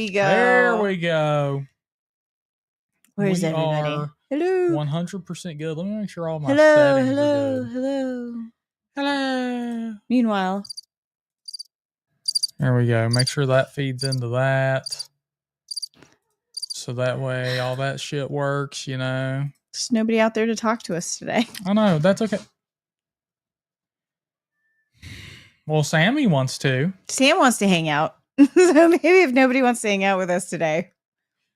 we go. There we go. Where's everybody? Hello. 100% good. Let me make sure all my settings are good. Hello. Meanwhile. There we go. Make sure that feeds into that. So that way all that shit works, you know. There's nobody out there to talk to us today. I know. That's okay. Well, Sammy wants to. Sam wants to hang out. So maybe if nobody wants to hang out with us today,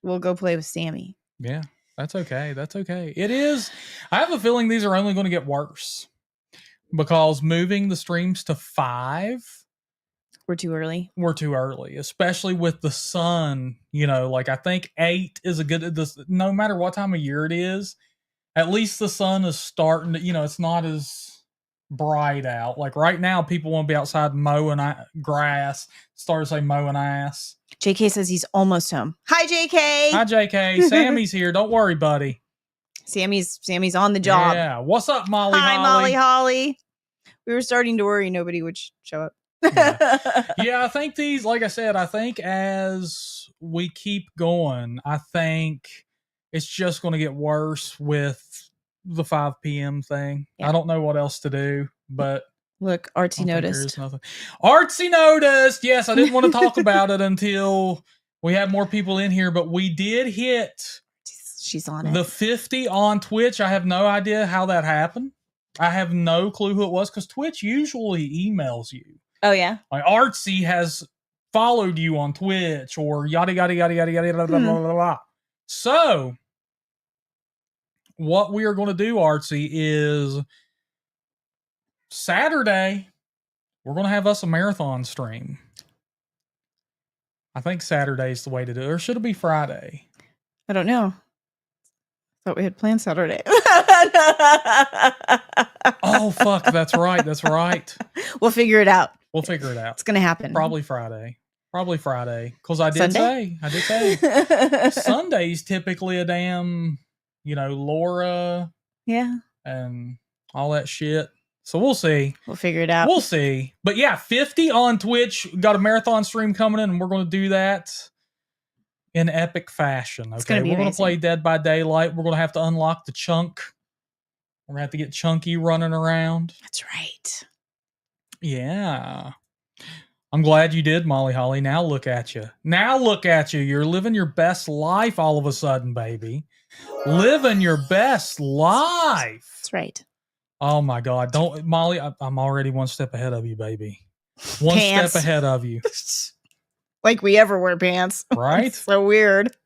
we'll go play with Sammy. Yeah, that's okay. That's okay. It is. I have a feeling these are only going to get worse because moving the streams to 5. We're too early. We're too early, especially with the sun. You know, like I think 8 is a good, no matter what time of year it is, at least the sun is starting to, you know, it's not as bright out. Like right now, people want to be outside mowing grass. Started to say mowing ass. JK says he's almost home. Hi, JK. Hi, JK. Sammy's here. Don't worry, buddy. Sammy's on the job. Yeah. What's up, Molly? Hi, Holly? Molly. We were starting to worry nobody would show up. Yeah, I think these, like I said, I think as we keep going, I think it's just going to get worse with the 5 p.m. thing. Yeah. I don't know what else to do, but look, Artsy noticed. Artsy noticed. Yes, I didn't want to talk about it until we have more people in here, but we did hit. She's on it. The 50 on Twitch. I have no idea how that happened. I have no clue who it was because Twitch usually emails you. Oh, yeah. Like Artsy has followed you on Twitch or yada, yada, yada, yada, yada, blah, blah, blah, blah. So, what we are going to do, Artsy, is Saturday, we're going to have us a marathon stream. I think Saturday is the way to do it. Or should it be Friday? I don't know. Thought we had planned Saturday. Oh, fuck. That's right. That's right. We'll figure it out. It's going to happen. Probably Friday. Because I did say Sunday's typically a damn, you know, Laura. Yeah. And all that shit. So we'll see. We'll figure it out. We'll see. But yeah, 50 on Twitch. Got a marathon stream coming in and we're going to do that in epic fashion. Okay. We're going to play Dead by Daylight. We're going to have to unlock the chunk. We're going to have to get Chunky running around. That's right. Yeah. I'm glad you did, Molly Holly. Now look at you. You're living your best life all of a sudden, baby. Living your best life. That's right. Oh my God. Don't, Molly, I'm already one step ahead of you, baby. One step ahead of you. Like we ever wear pants. Right? So weird.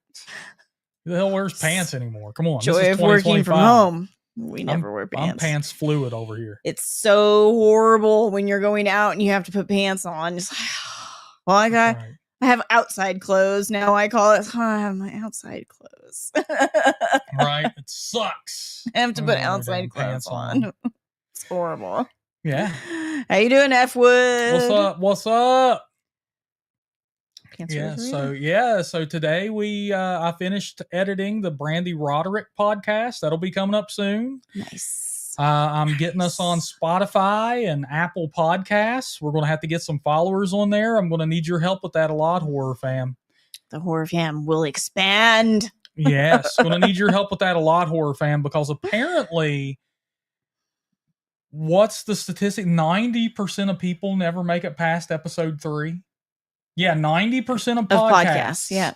Who the hell wears pants anymore? Come on. Joy of working from home. We never wear pants. I'm pants fluid over here. It's so horrible when you're going out and you have to put pants on. It's like, well, I have outside clothes now. I call it. I have my outside clothes. Right. It sucks. I have to put outside clothes on. It's horrible. Yeah. How you doing, F Wood? What's up? Yeah. So today I finished editing the Brandy Roderick podcast. That'll be coming up soon. Nice. I'm getting us on Spotify and Apple Podcasts. We're going to have to get some followers on there. I'm going to need your help with that a lot, HorrorFam. The HorrorFam will expand. Yes, going to need your help with that a lot, HorrorFam, because apparently, what's the statistic? 90% of people never make it past episode 3. Yeah, 90% of podcasts yeah,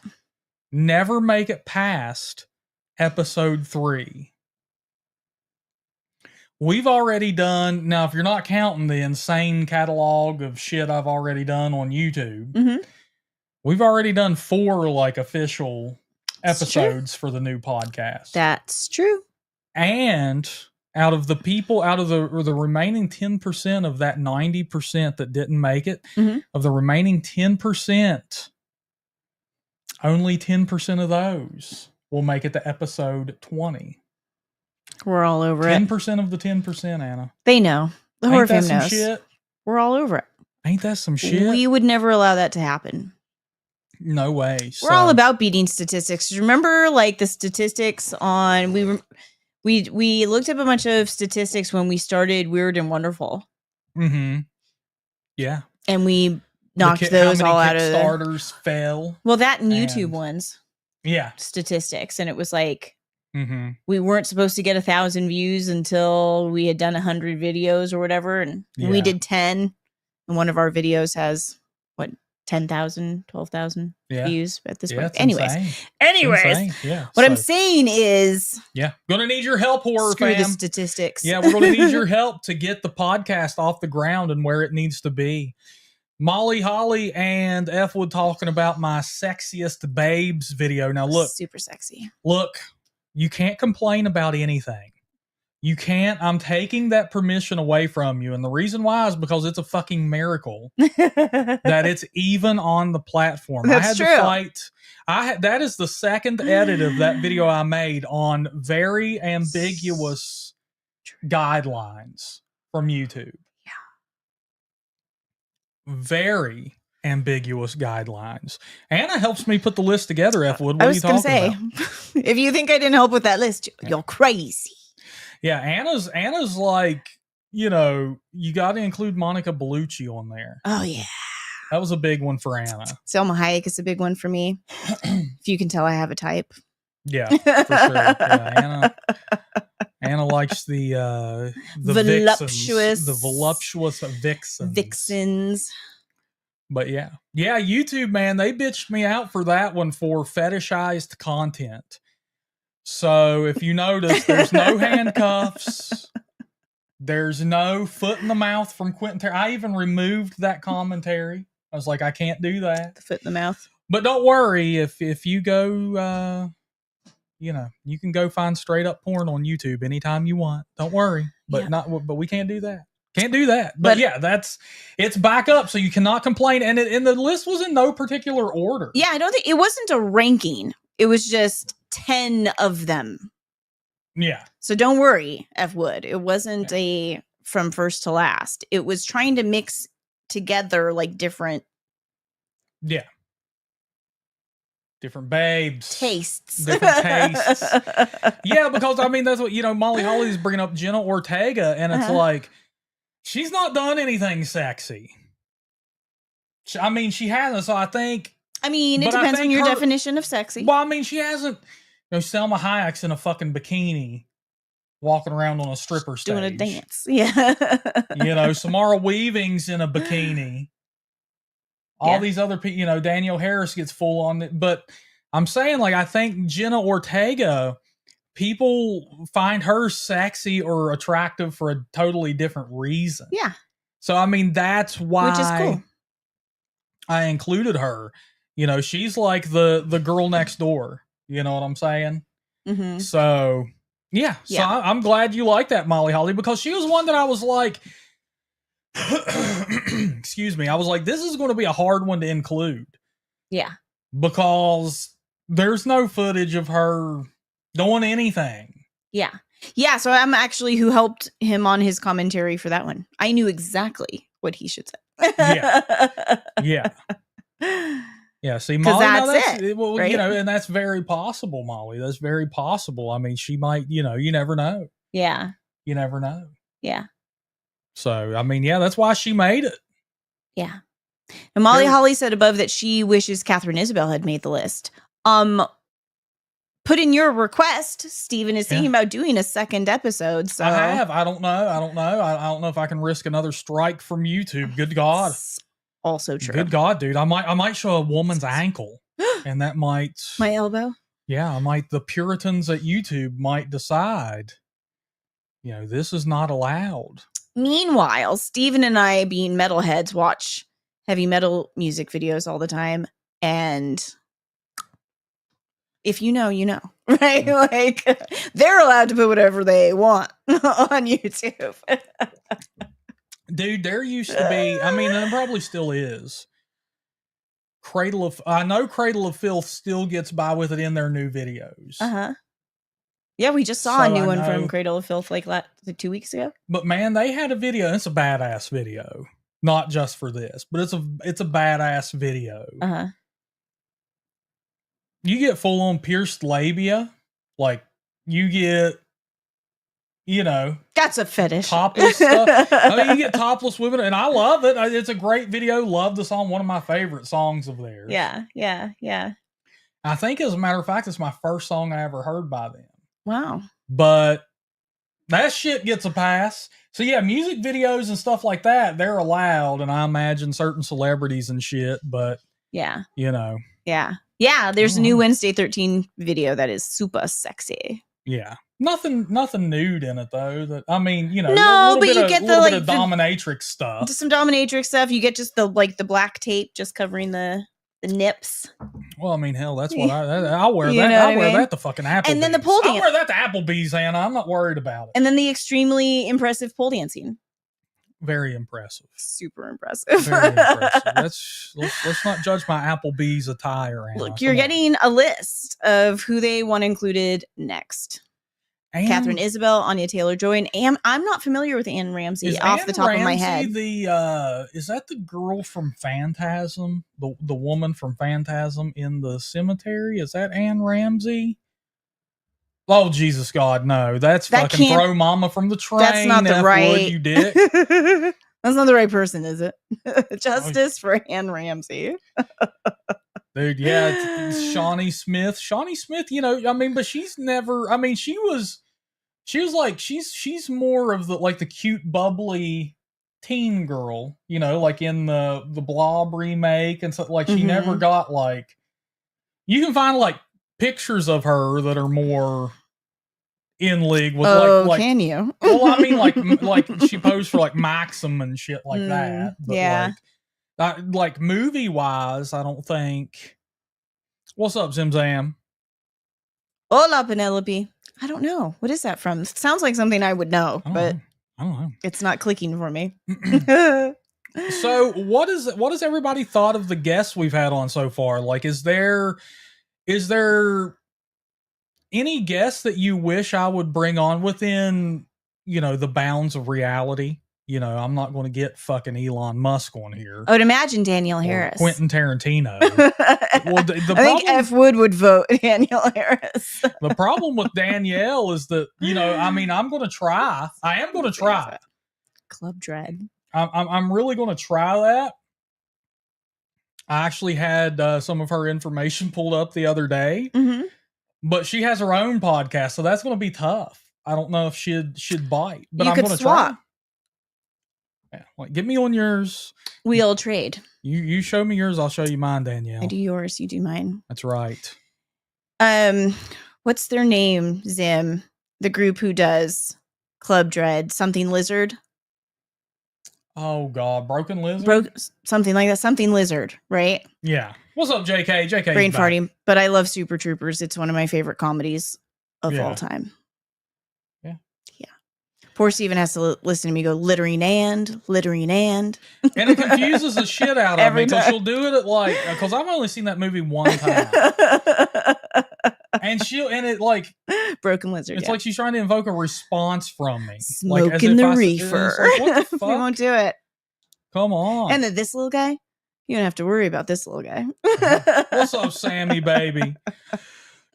never make it past episode 3. We've already done, now if you're not counting the insane catalog of shit I've already done on YouTube, we've already done 4 like official episodes for the new podcast. That's true. And out of the remaining 10% of that 90% that didn't make it, of the remaining 10%, only 10% of those will make it to episode 20. We're all over 10% of the 10%, Anna. They know. The HorrorFam knows. Shit? We're all over it. Ain't that some shit? We would never allow that to happen. No way. We're all about beating statistics. Remember, like the statistics on we looked up a bunch of statistics when we started Weird and Wonderful. Mm-hmm. Yeah. And we knocked those how many all out of the Kickstarters fell. Well, that and YouTube ones. Yeah. Statistics. And it was like, mm-hmm. we weren't supposed to get 1,000 views until we had done 100 videos or whatever. And we did 10. And one of our videos has, what, 10,000, 12,000 views at this point. Anyways, yeah. What I'm saying is, gonna need your help, horror screw fam. the statistics. Yeah, we're gonna need your help to get the podcast off the ground and where it needs to be. Molly Holly and F Wood talking about my sexiest babes video. Now look, super sexy. Look, you can't complain about anything. You can't. I'm taking that permission away from you. And the reason why is because it's a fucking miracle that it's even on the platform. That's true. To fight. That is the second edit of that video I made on very ambiguous guidelines from YouTube. Yeah. Very ambiguous guidelines. Anna helps me put the list together, F Wood. What are you talking about? If you think I didn't help with that list, you're crazy. Yeah, Anna's like, you got to include Monica Bellucci on there. Oh, yeah. That was a big one for Anna. Selma Hayek is a big one for me. If you can tell, I have a type. Yeah, for sure. Yeah, Anna likes the voluptuous, vixens. But yeah, YouTube, man, they bitched me out for that one for fetishized content. So if you notice, there's no handcuffs. There's no foot in the mouth from Quentin I even removed that commentary. I was like, I can't do that. The foot in the mouth. But don't worry, if you go, you can go find straight up porn on YouTube anytime you want. Don't worry. But but we can't do that. Can't do that. But yeah, it's back up, so you cannot complain. And the list was in no particular order. Yeah, I don't think it wasn't a ranking. It was just 10 of them. Yeah. So don't worry, F Wood. It wasn't a from first to last. It was trying to mix together like different. Yeah. Different babes. Tastes. Different tastes. Yeah, because I mean, that's what, Molly Holly's bringing up Jenna Ortega, and it's like, she's not done anything sexy. I mean, she hasn't, so I think. I mean, it depends on your definition of sexy. Well, I mean, she hasn't. Selma Hayek's in a fucking bikini, walking around on a stripper stage, doing a dance. Yeah. Samara Weaving's in a bikini. All these other people, Danielle Harris gets full on it. But I'm saying, like, I think Jenna Ortega, people find her sexy or attractive for a totally different reason. Yeah. So, I mean, that's why which is cool. I included her. She's like the girl next door. You know what I'm saying? Mm-hmm. So, yeah. So I'm glad you like that, Molly Holly, because she was one that I was like, excuse me. I was like, this is going to be a hard one to include. Yeah. Because there's no footage of her doing anything. Yeah. Yeah. So I'm actually who helped him on his commentary for that one. I knew exactly what he should say. Yeah. Yeah, see, Molly, that's it, well, right? And that's very possible, Molly. That's very possible. I mean, she might, you never know. Yeah. You never know. Yeah. So, I mean, that's why she made it. Yeah. And Molly Holly said above that she wishes Catherine Isabel had made the list. Put in your request. Steven is thinking about doing a second episode. So I have. I don't know. I don't know if I can risk another strike from YouTube. Good God. Also true. Good God, dude. I might show a woman's ankle, and that might my elbow. Yeah, the Puritans at YouTube might decide, this is not allowed. Meanwhile, Steven and I, being metalheads, watch heavy metal music videos all the time, and if you know, right? Like, they're allowed to put whatever they want on YouTube. Dude, there used to be, and there probably still is, I know Cradle of Filth still gets by with it in their new videos. Uh-huh. Yeah, we just saw a new one from Cradle of Filth like 2 weeks ago. But man, they had a video, it's a badass video. Not just for this, but it's a badass video. Uh-huh. You get full on pierced labia, like you get That's a fetish. Topless stuff. I mean, you get topless women, and I love it. It's a great video. Love the song. One of my favorite songs of theirs. Yeah. I think, as a matter of fact, it's my first song I ever heard by them. Wow. But that shit gets a pass. So yeah, music videos and stuff like that, they're allowed, and I imagine certain celebrities and shit, but yeah. Yeah, there's a new Wednesday 13 video that is super sexy. Yeah. Nothing nude in it though. That I mean, no, but you get the bit of dominatrix stuff. Just some dominatrix stuff. You get just the black tape just covering the nips. Well, I mean, hell, that's what I'll wear that. I'll wear that to fucking Applebee's. And then the pole dance. I'll wear that to Applebee's, Anna. I'm not worried about it. And then the extremely impressive pole dancing. Very impressive. Super impressive. Very impressive. Let's not judge my Applebee's attire, Anna. Look, you're getting a list of who they want included next. Catherine Isabel, Anya Taylor-Joy, and I'm not familiar with Anne Ramsey off the top of my head. Is that the girl from Phantasm? The woman from Phantasm in the cemetery? Is that Anne Ramsey? Oh, Jesus God, no. That's fucking Throw Mama from the Train. That's not the right. You dick. That's not the right person, is it? Justice for Anne Ramsey. Dude, yeah, it's Shawnee Smith. Shawnee Smith, but she's never, she's more of the cute, bubbly teen girl, like in the Blob remake and stuff. Like, she never got you can find pictures of her that are more in league with can you? Well, I mean, like she posed for Maxim and shit like that. But yeah. Movie wise, I don't think. What's up, Zimzam? Hola, Penelope. I don't know. What is that from? It sounds like something I would know, but I don't know. It's not clicking for me. So, what has everybody thought of the guests we've had on so far? Is there any guests that you wish I would bring on within, the bounds of reality? I'm not going to get fucking Elon Musk on here. I would imagine Danielle Harris. Quentin Tarantino. Well, I think F. Wood would vote Danielle Harris. The problem with Danielle is that, I'm going to try. I am going to try. Club Dread. I'm really going to try that. I actually had some of her information pulled up the other day. Mm-hmm. But she has her own podcast, so that's going to be tough. I don't know if she'd bite, but I'm going to try. Yeah, get me on yours. We'll trade. You show me yours, I'll show you mine, Danielle. I do yours, you do mine. That's right. What's their name, Zim? The group who does Club Dread, something Lizard. Oh God, Broken Lizard. Something like that. Something Lizard, right? Yeah. What's up, JK? JK. Brain farting, but I love Super Troopers. It's one of my favorite comedies of all time. Yeah. Poor Steven has to listen to me go littering and. And it confuses the shit out of me because she'll do it at because I've only seen that movie one time. And Broken Lizard. It's like she's trying to invoke a response from me. Smoking the reefer. What the fuck? We won't do it. Come on. And then this little guy. You don't have to worry about this little guy. What's up, Sammy, baby?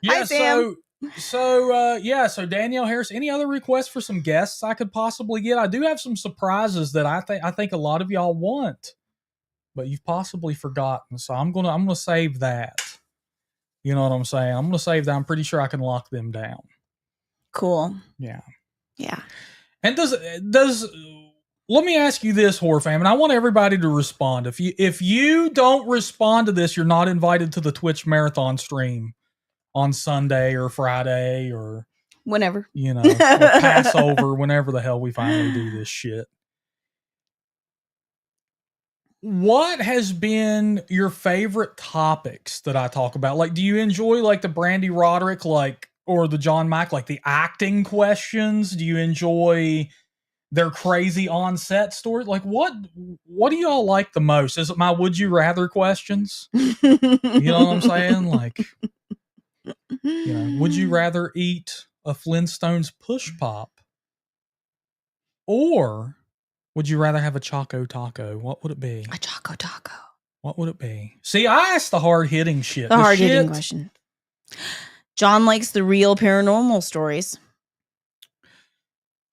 Yeah, hi, Sam. So Danielle Harris, any other requests for some guests I could possibly get? I do have some surprises that I think a lot of y'all want, but you've possibly forgotten. So I'm gonna save that. You know what I'm saying? I'm gonna save that. I'm pretty sure I can lock them down. Cool. Yeah. And let me ask you this, HorrorFam, and I want everybody to respond. If you don't respond to this, you're not invited to the Twitch marathon stream on Sunday or Friday or whenever. Or Passover, whenever the hell we finally do this shit. What has been your favorite topics that I talk about? Do you enjoy the Brandy Roderick or the John Mack, the acting questions? Do you enjoy their crazy on-set stories? What do y'all like the most? Is it my would you rather questions? You know what I'm saying? Would you rather eat a Flintstones push pop, or would you rather have a Choco Taco? What would it be? A Choco Taco. What would it be? See, I asked the hard-hitting shit. The hard-hitting question. John likes the real paranormal stories.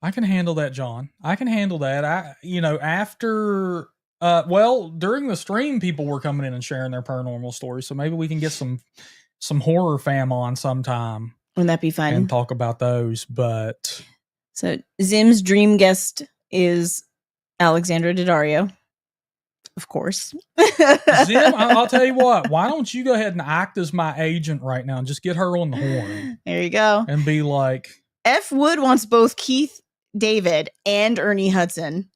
I can handle that, John. I can handle that. After during the stream, people were coming in and sharing their paranormal stories, so maybe we can get some HorrorFam on sometime. Wouldn't that be fun? And talk about those. But so Zim's dream guest is Alexandra Daddario, of course. Zim, I'll tell you what. Why don't you go ahead and act as my agent right now and just get her on the horn? There you go. And be like, F. Wood wants both Keith David and Ernie Hudson.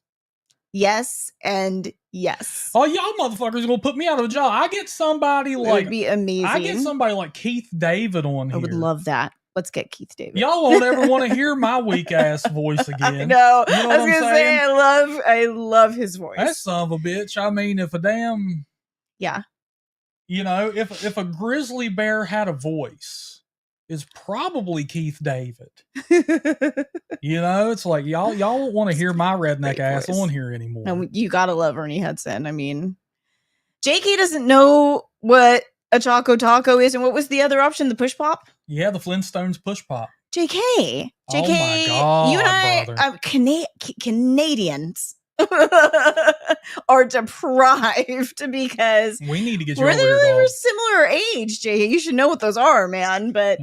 Yes and yes. Oh, y'all motherfuckers are gonna put me out of a job. I get somebody like, it would be amazing. I get somebody like Keith David on here. I would love that. Let's get Keith David. Y'all won't ever want to hear my weak ass voice again. I know. You know I was gonna say I love his voice. That son of a bitch. I mean, if a damn if a grizzly bear had a voice, it's probably Keith David. It's like y'all won't want to hear my redneck ass on here anymore. No, you gotta love Ernie Hudson. I mean, JK doesn't know what a Choco Taco is, and what was the other option? The push pop? Yeah, the Flintstones push pop. JK, oh my God, you and I, Canadians are deprived because we need to get you we're over here, we're similar age, JK. You should know what those are, man. But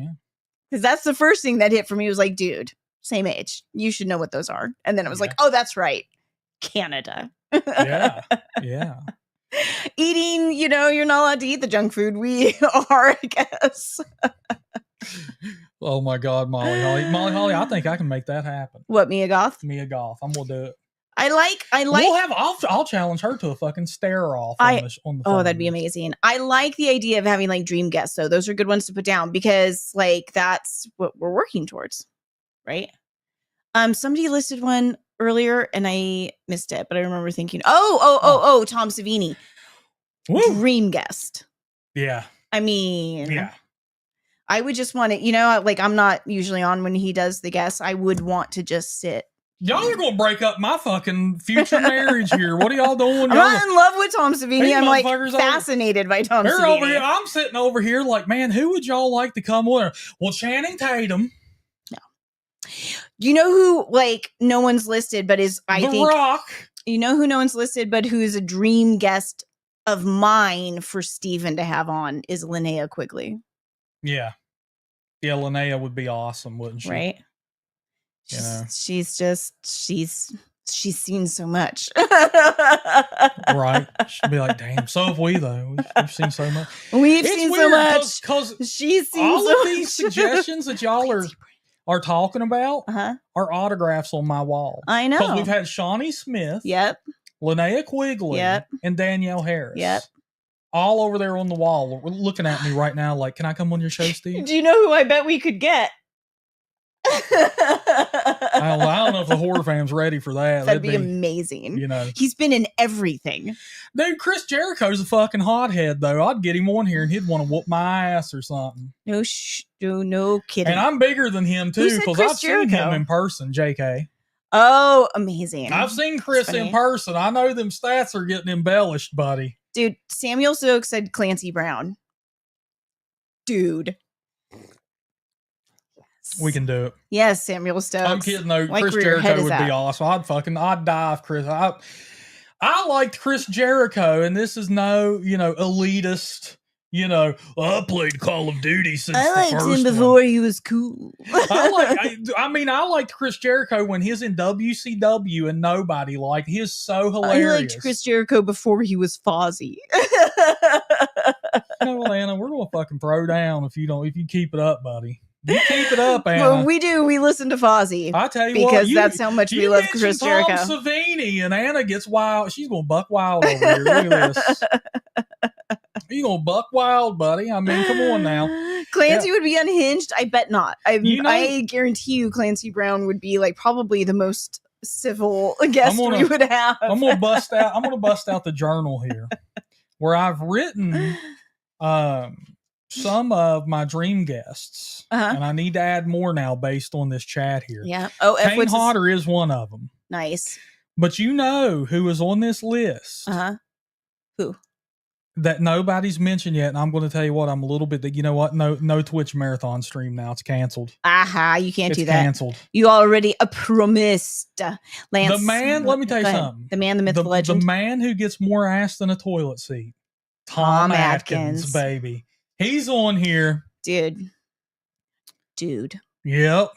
because that's the first thing that hit for me was like, dude, same age. You should know what those are. And then it was like, oh, that's right, Canada. Yeah. Eating, you're not allowed to eat the junk food. We are, I guess. Oh my God, Molly Holly, I think I can make that happen. What, Mia Goth? Mia Goth. I'm gonna do it. I like. I'll challenge her to a fucking stare off on the phone. Oh, that'd be amazing. I like the idea of having like dream guests. So those are good ones to put down because like that's what we're working towards, right? Somebody listed one earlier and I missed it, but I remember thinking, Tom Savini, dream guest. Yeah. I mean, I would just want to, like I'm not usually on when he does the guests. I would want to just sit. Y'all are gonna break up my fucking future marriage here. What are y'all doing? I'm not in love with Tom Savini. I'm like fascinated by Tom Savini. Over here. I'm sitting over here like, man, who would y'all like to come with? Well, Channing Tatum. No. You know who, like, no one's listed, but is, I think. The Rock. You know who no one's listed, but who is a dream guest of mine for Steven to have on is Linnea Quigley. Yeah. Yeah, Linnea would be awesome, wouldn't she? Right? She's seen so much. Right. She'd be like, damn, so have we, though. We've seen so much. We've seen so much. Because she's seen all so of these suggestions that y'all are talking about are autographs on my wall. I know. Because we've had Shawnee Smith. Yep. Linnea Quigley. Yep. And Danielle Harris. Yep. All over there on the wall. We're looking at me right now like, can I come on your show, Steve? Do you know who I bet we could get? I don't know if the horror fam's ready for that. That'd be amazing. He's been in everything. Dude, Chris Jericho's a fucking hothead, though. I'd get him on here and he'd want to whoop my ass or something. No kidding. And I'm bigger than him, too, because I've seen him in person, JK. Oh, amazing. I've seen Chris in person. I know them stats are getting embellished, buddy. Dude, Samuel Stokes said Clancy Brown. Dude. We can do it. Yes, Samuel Stokes. I'm kidding though. Like Chris Jericho would be awesome. I'd die if Chris. I liked Chris Jericho, and this is no, elitist. I played Call of Duty since the first one. I liked him before he was cool. I liked Chris Jericho when he was in WCW and nobody liked. He is so hilarious. I liked Chris Jericho before he was Fozzy. Anna, we're gonna fucking throw down if you keep it up, buddy. You keep it up, Anna. Well, we do. We listen to Fozzy. I tell you because that's how much we love Chris Jericho. Tom Savini and Anna gets wild. She's gonna buck wild over here. Look at this. You gonna buck wild, buddy? I mean, come on now. Clancy would be unhinged. I bet not. I guarantee you, Clancy Brown would be like probably the most civil guest we would have. I'm gonna bust out the journal here, where I've written some of my dream guests, and I need to add more now based on this chat here. Yeah. Kane Hodder is one of them. Nice. But you know who is on this list? Who? that nobody's mentioned yet, and I'm going to tell you what, I'm a little bit that, you know what, no Twitch marathon stream now. It's canceled. Aha, you can't do that. It's canceled. You already promised. Lance. The man, let me tell you something. The man, the myth, the legend. The man who gets more ass than a toilet seat. Tom Atkins, baby. He's on here. Dude. Yep.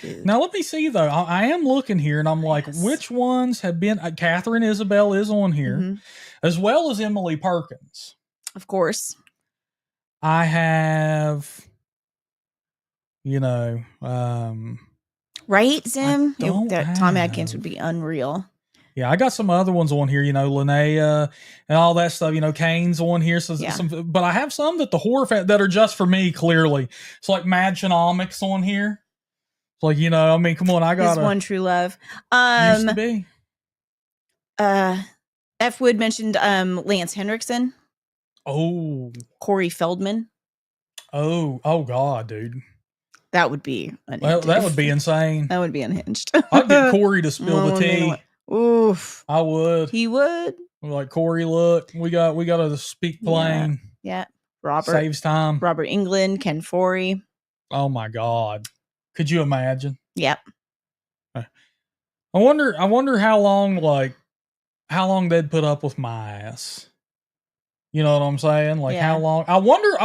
Dude. Now, let me see, though. I am looking here, and I'm like, which ones have been... Catherine Isabel is on here, as well as Emily Perkins. Of course. I have, right, Zim? Tom Atkins would be unreal. Yeah, I got some other ones on here, Linnea and all that stuff. Kane's on here. So but I have some that the horror that are just for me, clearly. It's like Mad Genomics on here. It's like, come on, I got His one true love. Used to be. F. Wood mentioned Lance Henriksen. Oh. Corey Feldman. Oh God, dude. That would be unhinged. Well, that would be insane. That would be unhinged. I'd get Corey to spill the tea. Oof. I would. He would. Like, Corey, look, we got to speak plain. Yeah. Robert. Saves time. Robert Englund, Ken Forey. Oh my God. Could you imagine? Yep. I wonder how long they'd put up with my ass. You know what I'm saying? Like, how long? I wonder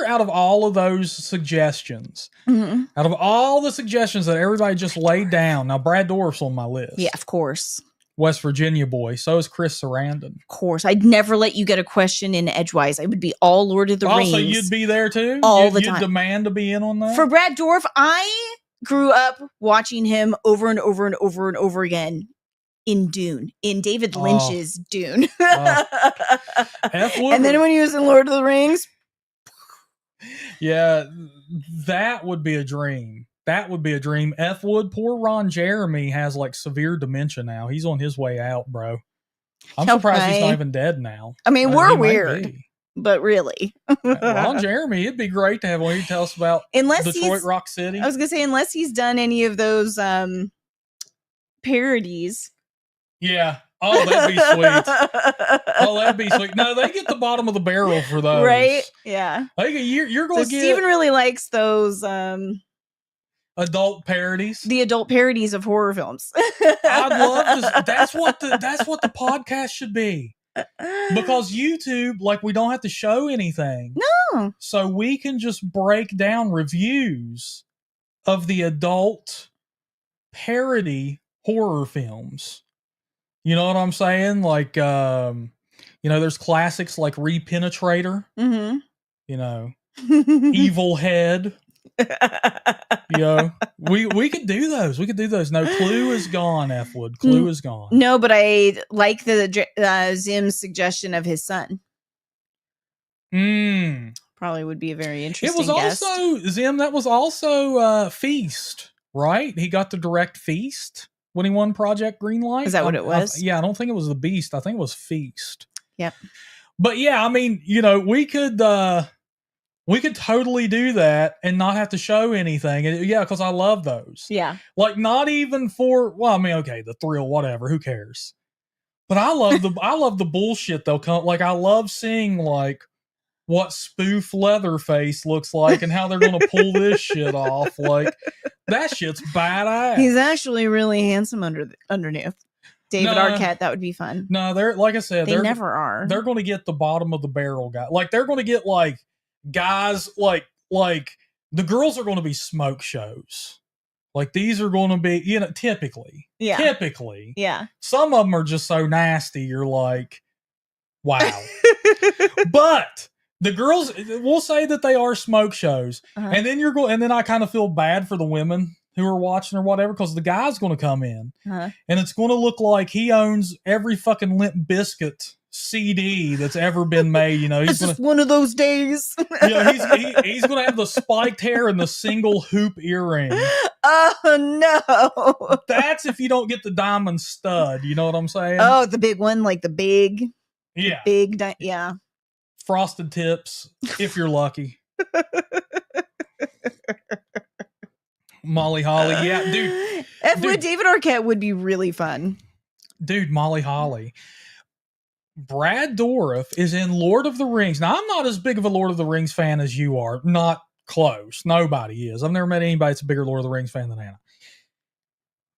out of all of those suggestions, out of all the suggestions that everybody just laid down. Now, Brad Dourif's on my list. Yeah, of course. West Virginia boy. So is Chris Sarandon. Of course. I'd never let you get a question in edgewise. I would be all Lord of the Rings. Also, you'd be there too? All the time. You'd demand to be in on that? For Brad Dourif, I grew up watching him over and over and over and over again in Dune, in David Lynch's Dune. And then when he was in Lord of the Rings. Yeah, that would be a dream. That would be a dream. F. Wood, poor Ron Jeremy has like severe dementia now. He's on his way out, bro. I'm surprised he's not even dead now. I mean, we're weird, but really. Ron Jeremy, it'd be great to have one. He'd tell us about Detroit Rock City. I was going to say, unless he's done any of those parodies. Yeah. Oh, that'd be sweet. No, they get the bottom of the barrel for those. Right? Yeah. You're going to get... Steven really likes those... adult parodies. The adult parodies of horror films. I'd love to. That's what the podcast should be. Because YouTube, like, we don't have to show anything. No. So we can just break down reviews of the adult parody horror films. You know what I'm saying? Like, there's classics like Repenetrator. Evil Head. We could do those. No, Clue is gone, F. Wood. Clue is gone. No, but I like the Zim's suggestion of his son. Probably would be a very interesting guest. Also, Zim, that was also Feast, right? He got to direct Feast when he won Project Greenlight. Is that what it was? I don't think it was The Beast. I think it was Feast. Yep. But yeah, I mean, we could totally do that and not have to show anything. Yeah, because I love those. Yeah. Like, not even for, the thrill, whatever, who cares? But I love the bullshit they'll come. Like, I love seeing like what spoof Leatherface looks like and how they're going to pull this shit off. Like, that shit's badass. He's actually really handsome underneath. David Arquette, that would be fun. No, they're, like I said, they never are. They're going to get the bottom of the barrel guy. Like, they're going to get like guys like the girls are going to be smoke shows. Like, these are going to be, typically. Yeah. Typically. Yeah. Some of them are just so nasty, you're like, wow. But the girls, we'll say that they are smoke shows. And then and then I kind of feel bad for the women who are watching or whatever, because the guy's going to come in and it's going to look like he owns every fucking Limp Bizkit CD that's ever been made. He's just one of those days. He's going to have the spiked hair and the single hoop earring. Oh no! That's if you don't get the diamond stud. You know what I'm saying? Oh, the big one, like the big, yeah, frosted tips if you're lucky. Molly Holly, yeah, dude. David Arquette would be really fun. Dude, Molly Holly. Brad Dourif is in Lord of the Rings. Now, I'm not as big of a Lord of the Rings fan as you are. Not close. Nobody is. I've never met anybody that's a bigger Lord of the Rings fan than Anna.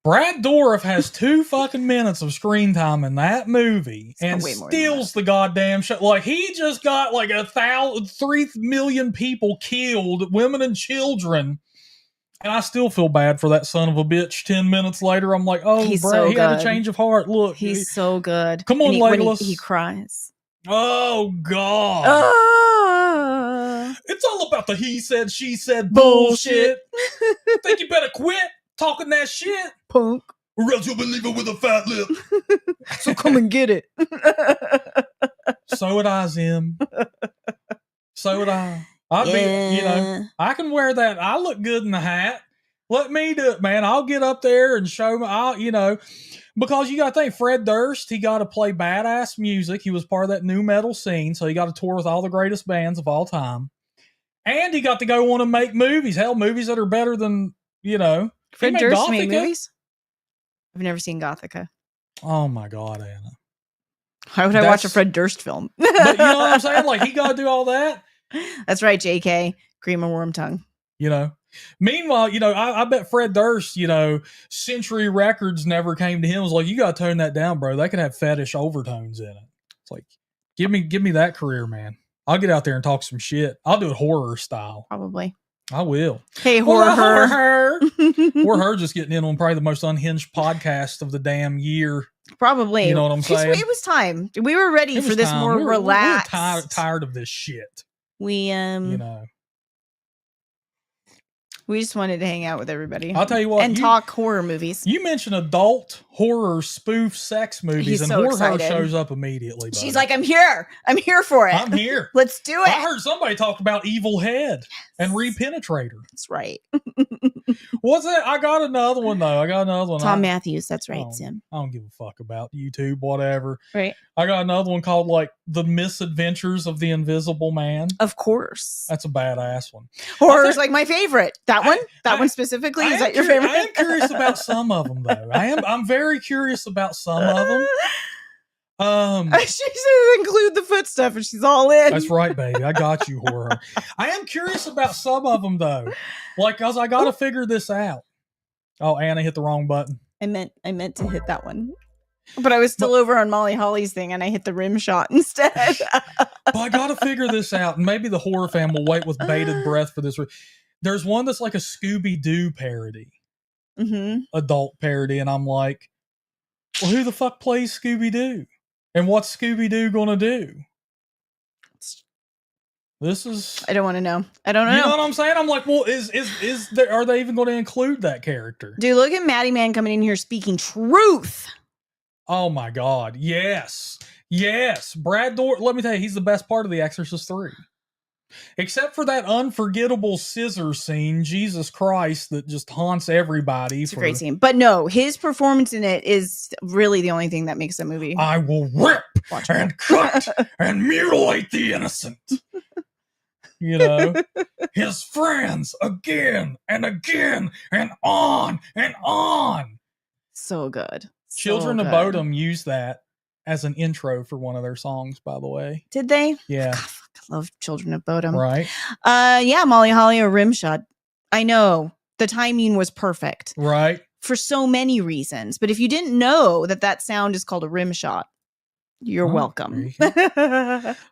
Brad Dourif has 2 fucking minutes of screen time in that movie and steals the goddamn show. Like, he just got like 3 million people killed, women and children. And I still feel bad for that son of a bitch. 10 minutes later, I'm like, oh, he's Brad, so he had a change of heart. Look. He's so good. Come on, Legolas. He cries. Oh, God. It's all about the he said, she said bullshit. Think you better quit talking that shit? Punk. Or else you'll be leaving with a fat lip. So come and get it. So would I, Zim. So would I. I'd be, I can wear that. I look good in the hat. Let me do it, man. I'll get up there and show me, because you got to think, Fred Durst, he got to play badass music. He was part of that new metal scene, so he got to tour with all the greatest bands of all time. And he got to go on and make movies. Hell, movies that are better than, Fred Durst made movies? I've never seen Gothica. Oh, my God, Anna. Why would I watch a Fred Durst film? But you know what I'm saying? Like, he got to do all that. That's right, JK. Cream of worm tongue. Meanwhile, I bet Fred Durst, Century Records never came to him. It was like, you got to tone that down, bro. That could have fetish overtones in it. It's like, give me that career, man. I'll get out there and talk some shit. I'll do it horror style. Probably. I will. Hey, horror. Horror just getting in on probably the most unhinged podcast of the damn year. Probably. You know what I'm saying? It was time. We were ready for this more relaxed. We were tired of this shit. We we just wanted to hang out with everybody. I'll tell you what, and talk horror movies. You mentioned adult horror spoof sex movies, and horror shows up immediately. Buddy. She's like, "I'm here. I'm here for it. I'm here. Let's do it." I heard somebody talk about Evil Head and Repenetrator. That's right. What's that? I got another one though. Tom Matthews. That's right, Sim. I don't give a fuck about YouTube, whatever. Right. I got another one called like The Misadventures of the Invisible Man. Of course. That's a badass one. Horror's like my favorite. That one specifically. Is that your favorite? I am curious about some of them though. I'm very curious about some of them. She says include the foot stuff and she's all in. That's right, baby. I got you, horror. I am curious about some of them though. Like, cause I got to figure this out. Oh, Anna hit the wrong button. I meant to hit that one. But I was still over on Molly Holly's thing and I hit the rim shot instead. But I got to figure this out. And maybe the HorrorFam will wait with bated breath for this. There's one that's like a Scooby-Doo parody. Mm-hmm. Adult parody. And I'm like, well, who the fuck plays Scooby-Doo? And what's Scooby-Doo gonna do? This is... I don't want to know. I don't know. You know what I'm saying? I'm like, well, are they even going to include that character? Dude, look at Maddie Man coming in here speaking truth. Oh my God. Yes. Brad Dourif, let me tell you, he's the best part of The Exorcist 3. Except for that unforgettable scissor scene, Jesus Christ, that just haunts everybody. It's a great scene. But no, his performance in it is really the only thing that makes the movie. I will rip and cut and mutilate the innocent. His friends again and again and on and on. So good. Children of Bodom used that as an intro for one of their songs, by the way. Did they? Yeah. God, I love Children of Bodom. Right. Yeah, Molly Holly, a rim shot. I know. The timing was perfect. Right. For so many reasons. But if you didn't know that sound is called a rim shot, you're welcome.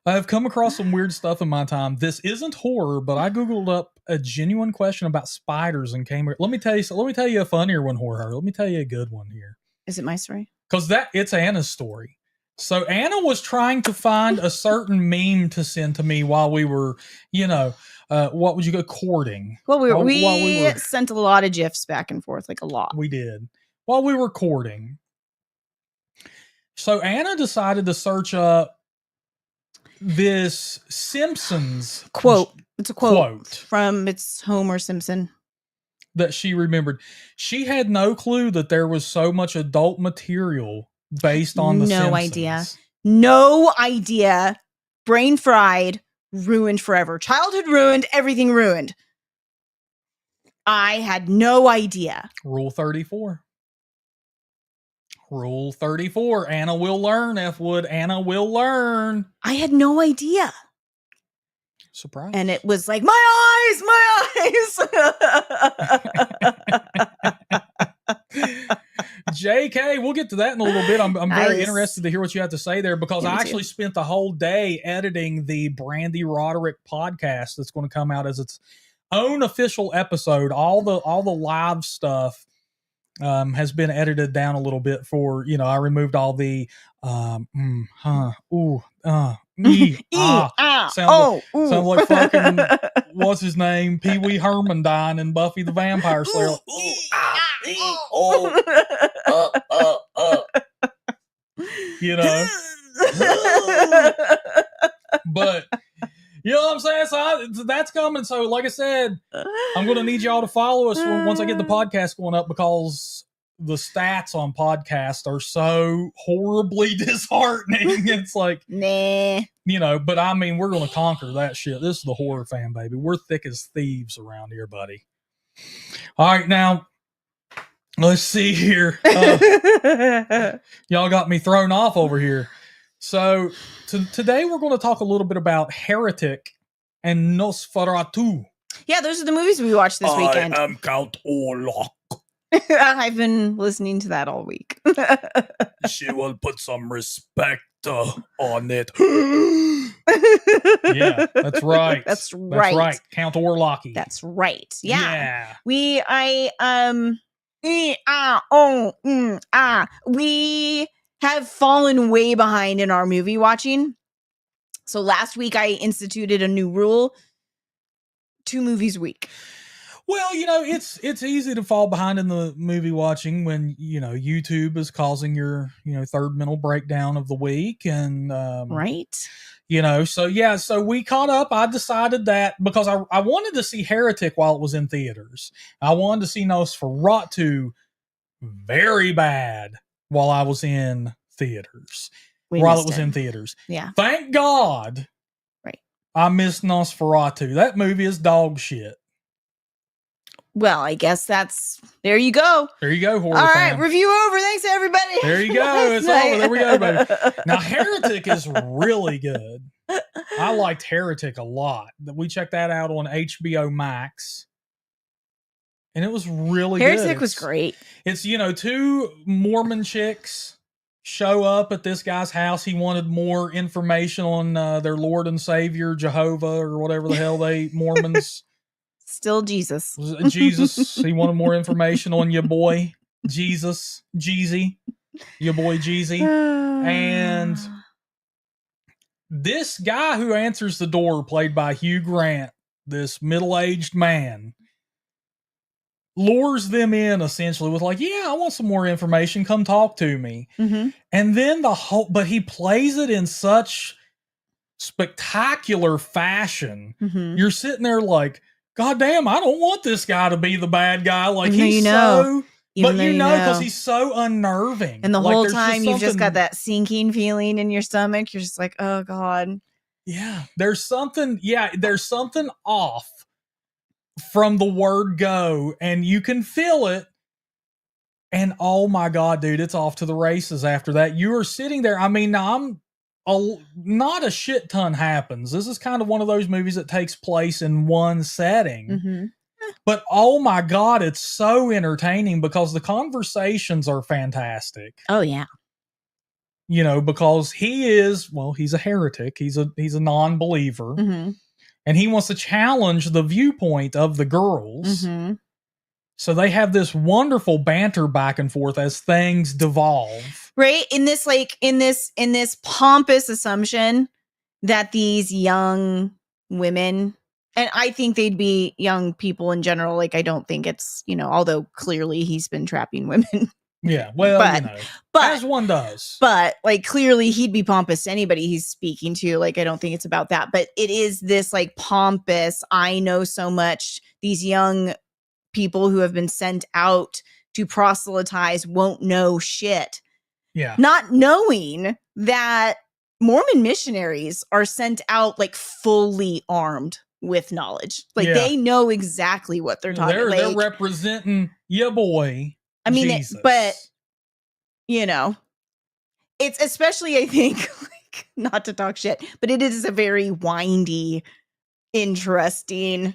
I've come across some weird stuff in my time. This isn't horror, but I Googled up a genuine question about spiders and came. Let me tell you a funnier one, horror. Let me tell you a good one here. Is it my story? Because it's Anna's story. So Anna was trying to find a certain meme to send to me while we were, what would you go courting? Well, we sent a lot of GIFs back and forth, like a lot. We did. While we were courting. So Anna decided to search up this Simpsons quote. It's a quote from it's Homer Simpson. That she remembered. She had no clue that there was so much adult material based on the Simpsons. No idea. Brain fried, ruined forever. Childhood ruined, everything ruined. I had no idea. Rule 34. Rule 34. Anna will learn, F. Wood. Anna will learn. I had no idea. Surprise. And it was like, my eyes! JK, we'll get to that in a little bit. I'm very interested to hear what you have to say there, because I actually spent the whole day editing the Brandy Roderick podcast that's going to come out as its own official episode. All the live stuff has been edited down a little bit for, I removed all the sounds like fucking what's his name, Pee Wee Herman dying in Buffy the Vampire Slayer. But you know what I'm saying? So that's coming. So like I said, I'm going to need y'all to follow us once I get the podcast going up, because the stats on podcasts are so horribly disheartening. It's like, nah. But I mean, we're going to conquer that shit. This is the HorrorFam, baby. We're thick as thieves around here, buddy. All right, now, let's see here. Y'all got me thrown off over here. So today we're going to talk a little bit about Heretic and Nosferatu. Yeah, those are the movies we watched this weekend. I am Count Orlok. I've been listening to that all week. She will put some respect on it. Yeah, that's right. That's right. Count Orlocky. That's right. Yeah. We have fallen way behind in our movie watching. So last week I instituted a new rule: 2 movies a week. Well, it's easy to fall behind in the movie watching when, YouTube is causing your, third mental breakdown of the week. And, right. So we caught up. I decided that because I wanted to see Heretic while it was in theaters. I wanted to see Nosferatu very bad while I was in theaters. While it was in theaters. Yeah. Thank God. Right. I missed Nosferatu. That movie is dog shit. Well, I guess there you go. There you go, HorrorFam. All right, review over. Thanks, everybody. There you go. It's over. There we go, baby. Now, Heretic is really good. I liked Heretic a lot. We checked that out on HBO Max, and it was really good. Heretic was great. It's, 2 Mormon chicks show up at this guy's house. He wanted more information on their Lord and Savior, Jehovah, or whatever the hell Mormons... Still Jesus. Jesus. He wanted more information on your boy, Jesus, Jeezy. Your boy, Jeezy. And this guy who answers the door, played by Hugh Grant, this middle-aged man, lures them in essentially with like, yeah, I want some more information. Come talk to me. Mm-hmm. And then but he plays it in such spectacular fashion. Mm-hmm. You're sitting there like, God damn, I don't want this guy to be the bad guy. Like, because he's so unnerving. And the whole time you've just got that sinking feeling in your stomach. You're just like, oh God. Yeah. There's something off from the word go, and you can feel it. And oh my God, dude, it's off to the races after that. You are sitting there. I mean, not a shit ton happens. This is kind of one of those movies that takes place in one setting. Mm-hmm. But oh my God, it's so entertaining because the conversations are fantastic. Oh yeah. Because he's a heretic. He's a non-believer. Mm-hmm. And he wants to challenge the viewpoint of the girls. Mm-hmm. So they have this wonderful banter back and forth as things devolve. Right? In this pompous assumption that these young women, and I think they'd be young people in general. Like, I don't think it's, although clearly he's been trapping women. Yeah. Well, but as one does. But like, clearly he'd be pompous to anybody he's speaking to. Like, I don't think it's about that, but it is this like pompous, I know so much. These young people who have been sent out to proselytize won't know shit. Yeah. Not knowing that Mormon missionaries are sent out like fully armed with knowledge. Like they know exactly what they're talking about. They're representing your boy. I mean, Jesus. but you know, it's especially, I think, like, not to talk shit, but it is a very windy, interesting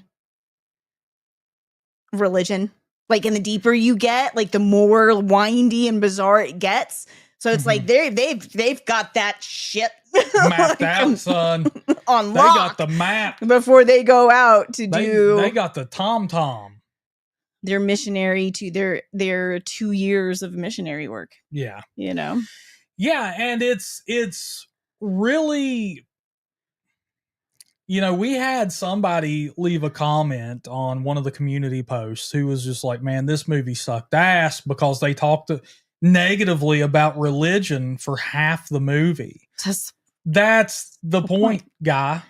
religion. Like, and the deeper you get, like, the more windy and bizarre it gets. So it's like they've got that shit mapped out, son. On lock. They got the map before they go out to do. They got the tom. Their missionary to their 2 years of missionary work. Yeah, you know. Yeah, and it's really, you know, we had somebody leave a comment on one of the community posts who was just like, man, this movie sucked ass because they talked negatively about religion for half the movie. That's the point, guy.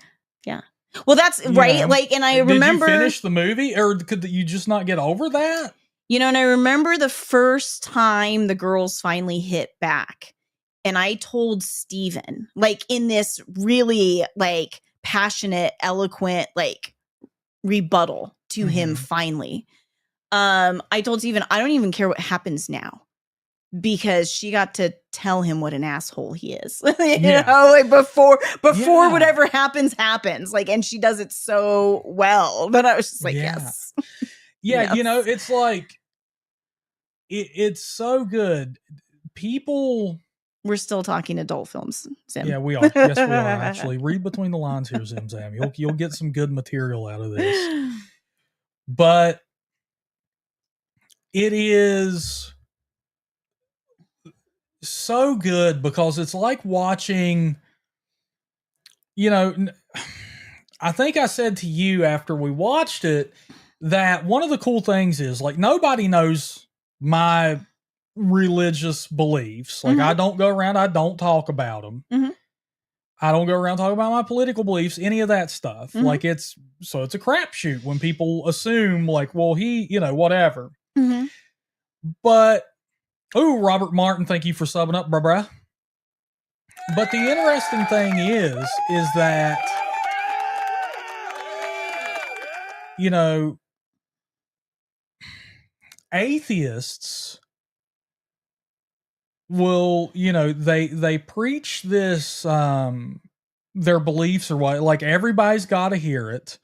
Yeah. Well, that's right. Know, like, and I remember. Did you finish the movie, or could you just not get over that? You know, and I remember the first time the girls finally hit back, and I told Steven, like, in this really, like, passionate, eloquent, like, rebuttal to him finally. I told Steven, I don't even care what happens now, because she got to tell him what an asshole he is. you know, like, before whatever happens. Like, and she does it so well. But I was just like, yes. Yeah, you know, it's like, it's so good. People... We're still talking adult films, Zim. Yeah, we are. Yes, we are, actually. Read between the lines here, Zim Zam. You'll get some good material out of this. But it is so good because it's like watching, you know, I think I said to you after we watched it that one of the cool things is, like, nobody knows my religious beliefs. Like, I don't go around, I don't talk about them. I don't go around talking about my political beliefs, any of that stuff. Like, it's a crapshoot when people assume, like, well, he, you know, whatever. But, Robert Martin, thank you for subbing up, bruh. But the interesting thing is that, you know, atheists will, you know, they preach this, their beliefs or what, like, everybody's got to hear it.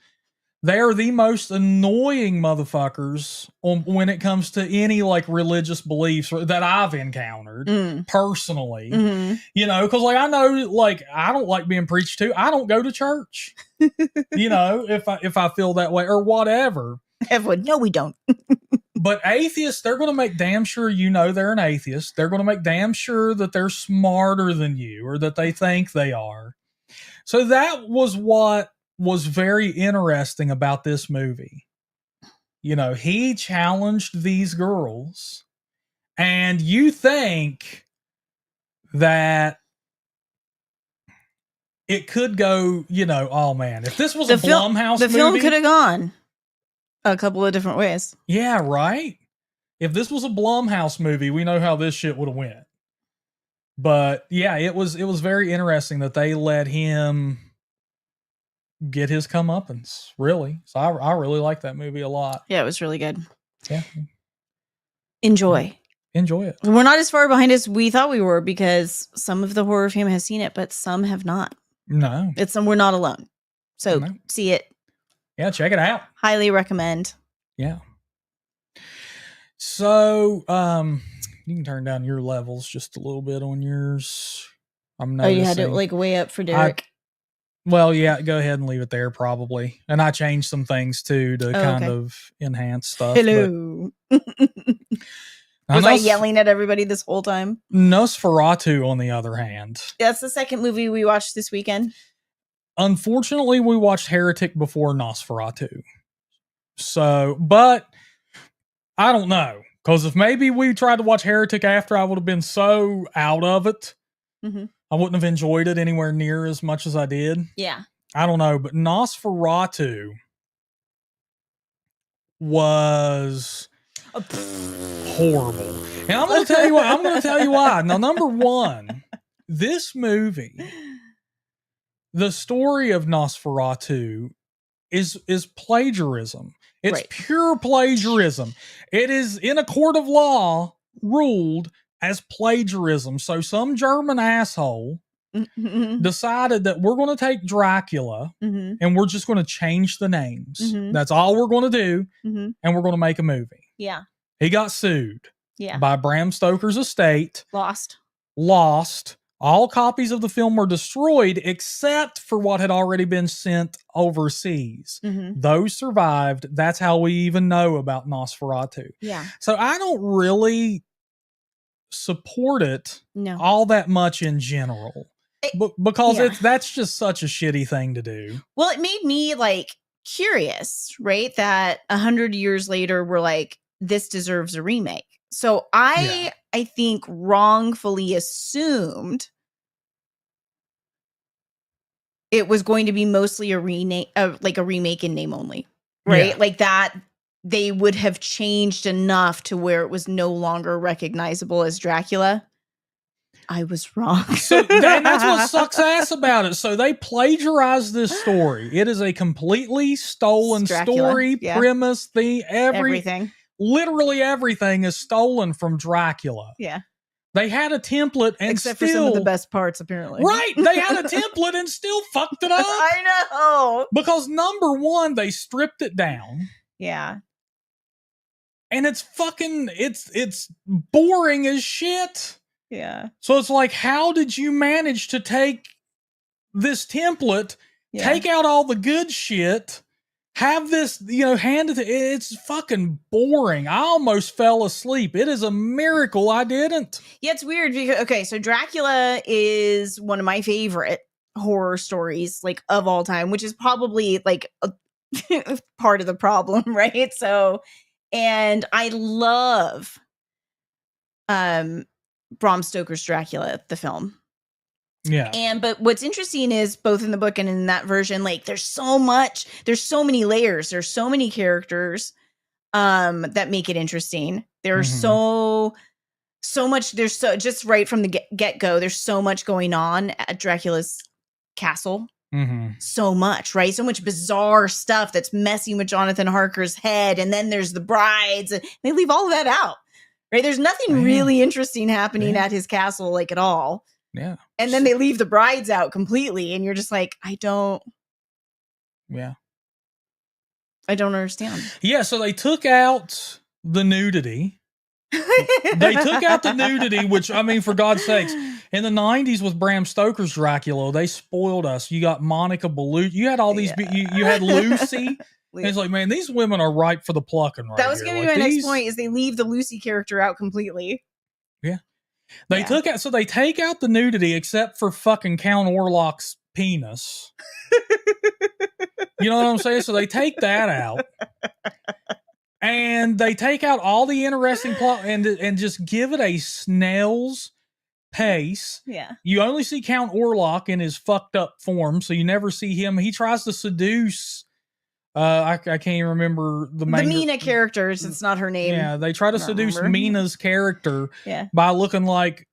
They are the most annoying motherfuckers when it comes to any, like, religious beliefs that I've encountered personally. You know, because, like, I know, like, I don't like being preached to. I don't go to church. You know, if I feel that way or whatever. Everyone, no, we don't. But atheists, they're going to make damn sure you know they're an atheist. They're going to make damn sure that they're smarter than you or that they think they are. So that was what was very interesting about this movie. You know, he challenged these girls, and you think that it could go, you know, oh man, if this was a Blumhouse movie. The film could have gone a couple of different ways. Yeah, right? If this was a Blumhouse movie, we know how this shit would have went. But yeah, it was very interesting that they let him get his comeuppance, really. So I really like that movie a lot. Yeah, it was really good. Yeah. Enjoy it. We're not as far behind as we thought we were, because some of the HorrorFam has seen it, but some have not. No. We're not alone. So see it. Yeah, check it out. Highly recommend. Yeah. So, you can turn down your levels just a little bit on yours. I'm noticing. Oh, you had it, like, way up for Derek? Well, yeah, go ahead and leave it there, probably. And I changed some things, too, to kind of enhance stuff. Hello. Was I yelling at everybody this whole time? Nosferatu, on the other hand. That's the second movie we watched this weekend. Unfortunately, we watched Heretic before Nosferatu. So, but I don't know. Because if maybe we tried to watch Heretic after, I would have been so out of it. I wouldn't have enjoyed it anywhere near as much as I did. Yeah. I don't know. But Nosferatu was horrible. And I'm going to tell you why. I'm going to tell you why. Now, number one, this movie, the story of Nosferatu is plagiarism. It's pure plagiarism. It is, in a court of law, ruled as plagiarism. So some German asshole decided that we're going to take Dracula and we're just going to change the names. That's all we're going to do. And we're going to make a movie. Yeah. He got sued by Bram Stoker's estate. Lost. All copies of the film were destroyed except for what had already been sent overseas. Those survived. That's how we even know about Nosferatu. Yeah. So I don't really support it all that much in general. Because that's just such a shitty thing to do. Well, it made me like curious, right? That 100 years later, we're like, this deserves a remake. So I think wrongfully assumed it was going to be mostly a remake, like a remake in name only, right? Like that they would have changed enough to where it was no longer recognizable as Dracula. I was wrong. So and that's what sucks ass about it. So they plagiarized this story. It is a completely stolen story, premise, thing, everything. Literally everything is stolen from Dracula. Yeah. They had a template and except for some of the best parts, apparently. Right. They had a template and still fucked it up. I know. Because number one, they stripped it down. Yeah. And it's fucking it's boring as shit. Yeah. So it's like, how did you manage to take this template, take out all the good shit, have this, handed to it's fucking boring. I almost fell asleep. It is a miracle I didn't. Yeah, it's weird because, so Dracula is one of my favorite horror stories, like, of all time, which is probably like a part of the problem, right? So, and I love Bram Stoker's Dracula, the film. Yeah. But what's interesting is both in the book and in that version, like there's so many layers, there's so many characters that make it interesting. There's so much, just right from the get-go, there's so much going on at Dracula's castle. So much, right? So much bizarre stuff that's messing with Jonathan Harker's head. And then there's the brides, and they leave all of that out. Right? There's nothing really interesting happening at his castle, like, at all. Yeah. And then they leave the brides out completely. And you're just like, I don't understand. Yeah. So they took out the nudity. Which, I mean, for God's sakes, in the 90s with Bram Stoker's Dracula, they spoiled us. You got Monica Bellucci. You had all these, you had Lucy. And it's like, man, these women are ripe for the plucking right That was going to be my next point, is they leave the Lucy character out completely. Yeah. They take out the nudity except for fucking Count Orlok's penis. You know what I'm saying? So they take that out. And they take out all the interesting plot and just give it a snail's pace. Yeah. You only see Count Orlok in his fucked up form, so you never see him. He tries to seduce I can't even remember the Mina characters. It's not her name. Yeah, they try to seduce Mina's character by looking like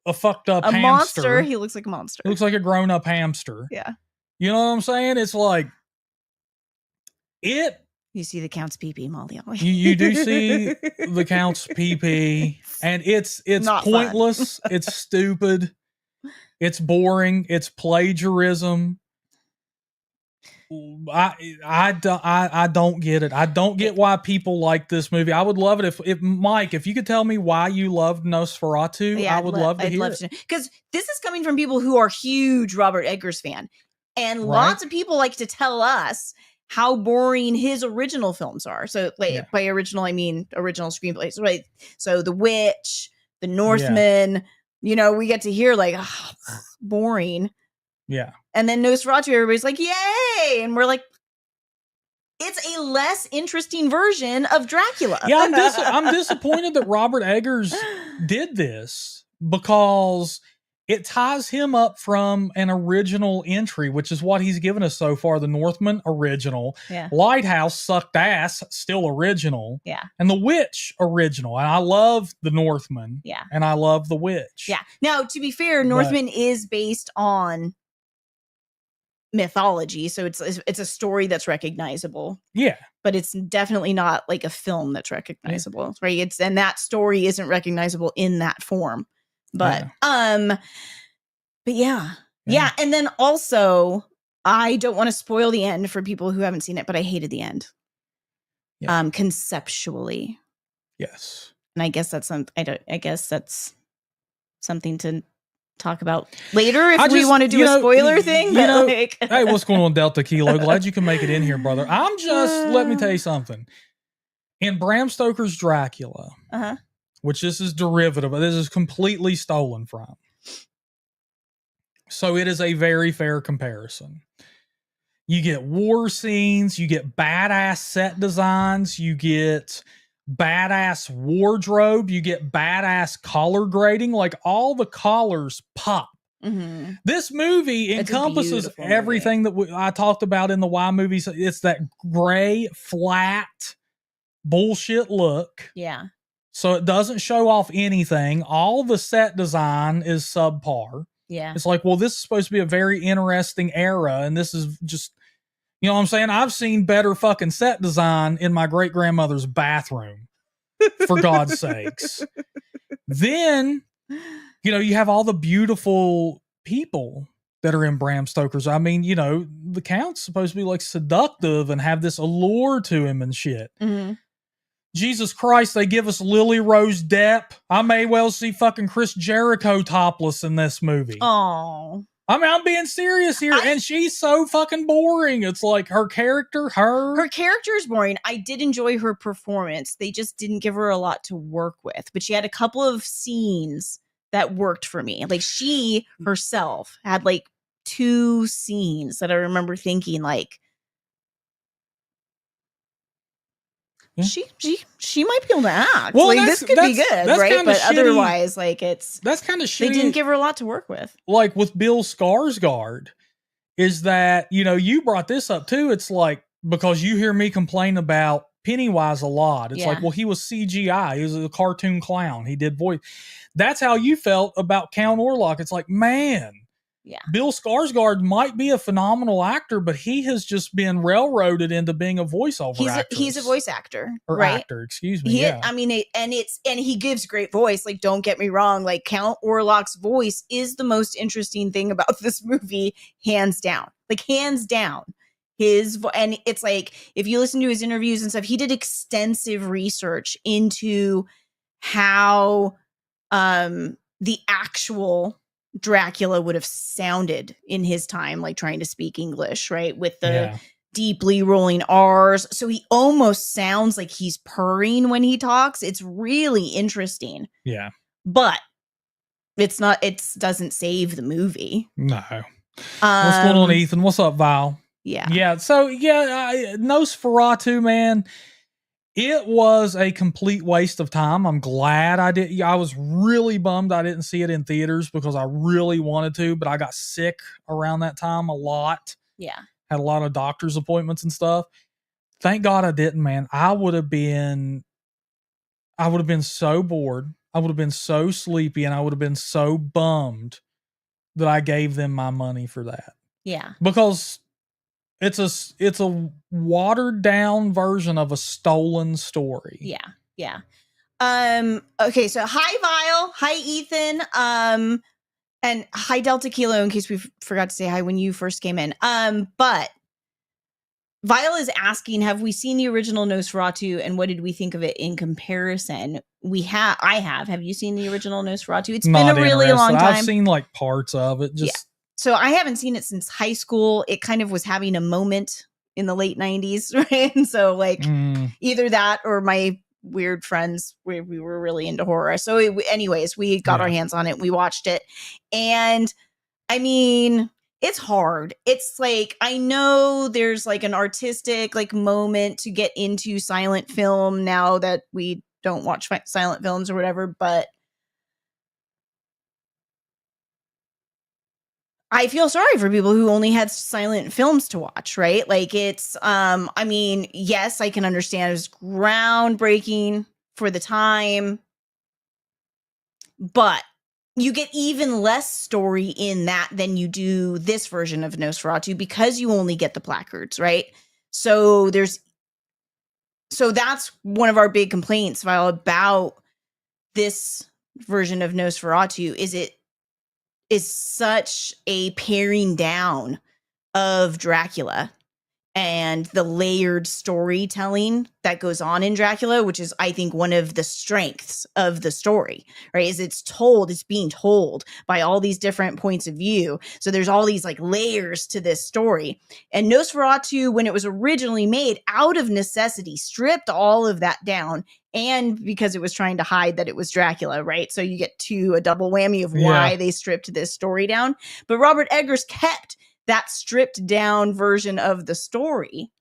a fucked up hamster. Monster. He looks like a monster. He looks like a grown up hamster. Yeah. You know what I'm saying? It's like it. You see the Count's pee-pee, Molly. You do see the Count's pee-pee, and it's not pointless. It's stupid. It's boring. It's plagiarism. I don't get it. I don't get why people like this movie. I would love it if Mike, if you could tell me why you loved Nosferatu, I would love to hear it. Because this is coming from people who are huge Robert Eggers fan, and lots of people like to tell us how boring his original films are. So by original, I mean original screenplays, right? So The Witch, The Northman, we get to hear like, boring. Yeah. And then Nosferatu, everybody's like, yay! And we're like, it's a less interesting version of Dracula. Yeah, I'm disappointed that Robert Eggers did this because it ties him up from an original entry, which is what he's given us so far. The Northman, original. Yeah. Lighthouse, sucked ass, still original. Yeah. And The Witch, original. And I love The Northman. Yeah. And I love The Witch. Yeah. Now, to be fair, Northman is based on mythology, so it's a story that's recognizable. Yeah. But it's definitely not like a film that's recognizable, right? And that story isn't recognizable in that form. But yeah. And then also, I don't want to spoil the end for people who haven't seen it, but I hated the end. Conceptually. Yes. And I guess that's something to talk about later if we want to do a spoiler thing. But hey, what's going on, Delta Kilo? Glad you can make it in here, brother. Let me tell you something. In Bram Stoker's Dracula, which this is derivative, this is completely stolen from. So it is a very fair comparison. You get war scenes, you get badass set designs, you get badass wardrobe, you get badass collar grading, like all the collars pop. Mm-hmm. This movie encompasses everything that I talked about in the Y movies. It's that gray, flat, bullshit look. Yeah. So it doesn't show off anything. All the set design is subpar. Yeah. It's like, well, this is supposed to be a very interesting era, and this is just, you know what I'm saying? I've seen better fucking set design in my great-grandmother's bathroom, for God's sakes. Then, you have all the beautiful people that are in Bram Stoker's. I mean, the Count's supposed to be like seductive and have this allure to him and shit. Mm-hmm. Jesus Christ, they give us Lily Rose Depp. I may well see fucking Chris Jericho topless in this movie. Oh. I mean, I'm being serious here, and she's so fucking boring. It's like her character is boring. I did enjoy her performance. They just didn't give her a lot to work with, but she had a couple of scenes that worked for me. Like she herself had like 2 scenes that I remember thinking like, she might be able to act. Well, like this could be good, right? But otherwise, like that's kind of shitty. They didn't give her a lot to work with. Like with Bill Skarsgård, is that you brought this up too? It's like because you hear me complain about Pennywise a lot. It's like, well, he was CGI. He was a cartoon clown. He did voice. That's how you felt about Count Orlok. It's like, man. Yeah. Bill Skarsgård might be a phenomenal actor, but he has just been railroaded into being a voiceover actor. He's a voice actor, or right? Actor, excuse me. I mean, and he gives great voice. Like, don't get me wrong. Like Count Orlok's voice is the most interesting thing about this movie, hands down. Like hands down, and it's like if you listen to his interviews and stuff, he did extensive research into how the actual Dracula would have sounded in his time, like trying to speak English, right? With the deeply rolling R's. So he almost sounds like he's purring when he talks. It's really interesting. Yeah. But it doesn't save the movie. No. What's going on, Ethan? What's up, Val? Yeah. Yeah. So Nosferatu, man. It was a complete waste of time. I'm glad I did. I was really bummed I didn't see it in theaters because I really wanted to, but I got sick around that time a lot. Yeah. Had a lot of doctor's appointments and stuff. Thank God I didn't, man. I would have been so bored. I would have been so sleepy, and I would have been so bummed that I gave them my money for that. Yeah. Because it's a watered down version of a stolen story. Yeah. Yeah. Okay, so hi Vile, hi Ethan, and hi Delta Kilo, in case we forgot to say hi when you first came in. But Vile is asking, have we seen the original Nosferatu and what did we think of it in comparison? I have. Have you seen the original Nosferatu? It's been a really long time. I've seen like parts of it. So I haven't seen it since high school. It kind of was having a moment in the late 90s, right? And so like either that or my weird friends, we were really into horror. So anyways, we got our hands on it. We watched it. And I mean, it's hard. It's like, I know there's like an artistic like moment to get into silent film now that we don't watch silent films or whatever, but I feel sorry for people who only had silent films to watch, right? Like it's, I mean, yes, I can understand it was groundbreaking for the time, but you get even less story in that than you do this version of Nosferatu because you only get the placards, right? So that's one of our big complaints, Vile, about this version of Nosferatu is it is such a paring down of Dracula and the layered storytelling that goes on in Dracula, which is, I think, one of the strengths of the story, right? Is it's being told by all these different points of view. So there's all these like layers to this story. And Nosferatu, when it was originally made, out of necessity, stripped all of that down. And because it was trying to hide that it was Dracula, right? So you get a double whammy of why they stripped this story down. But Robert Eggers kept that stripped down version of the story.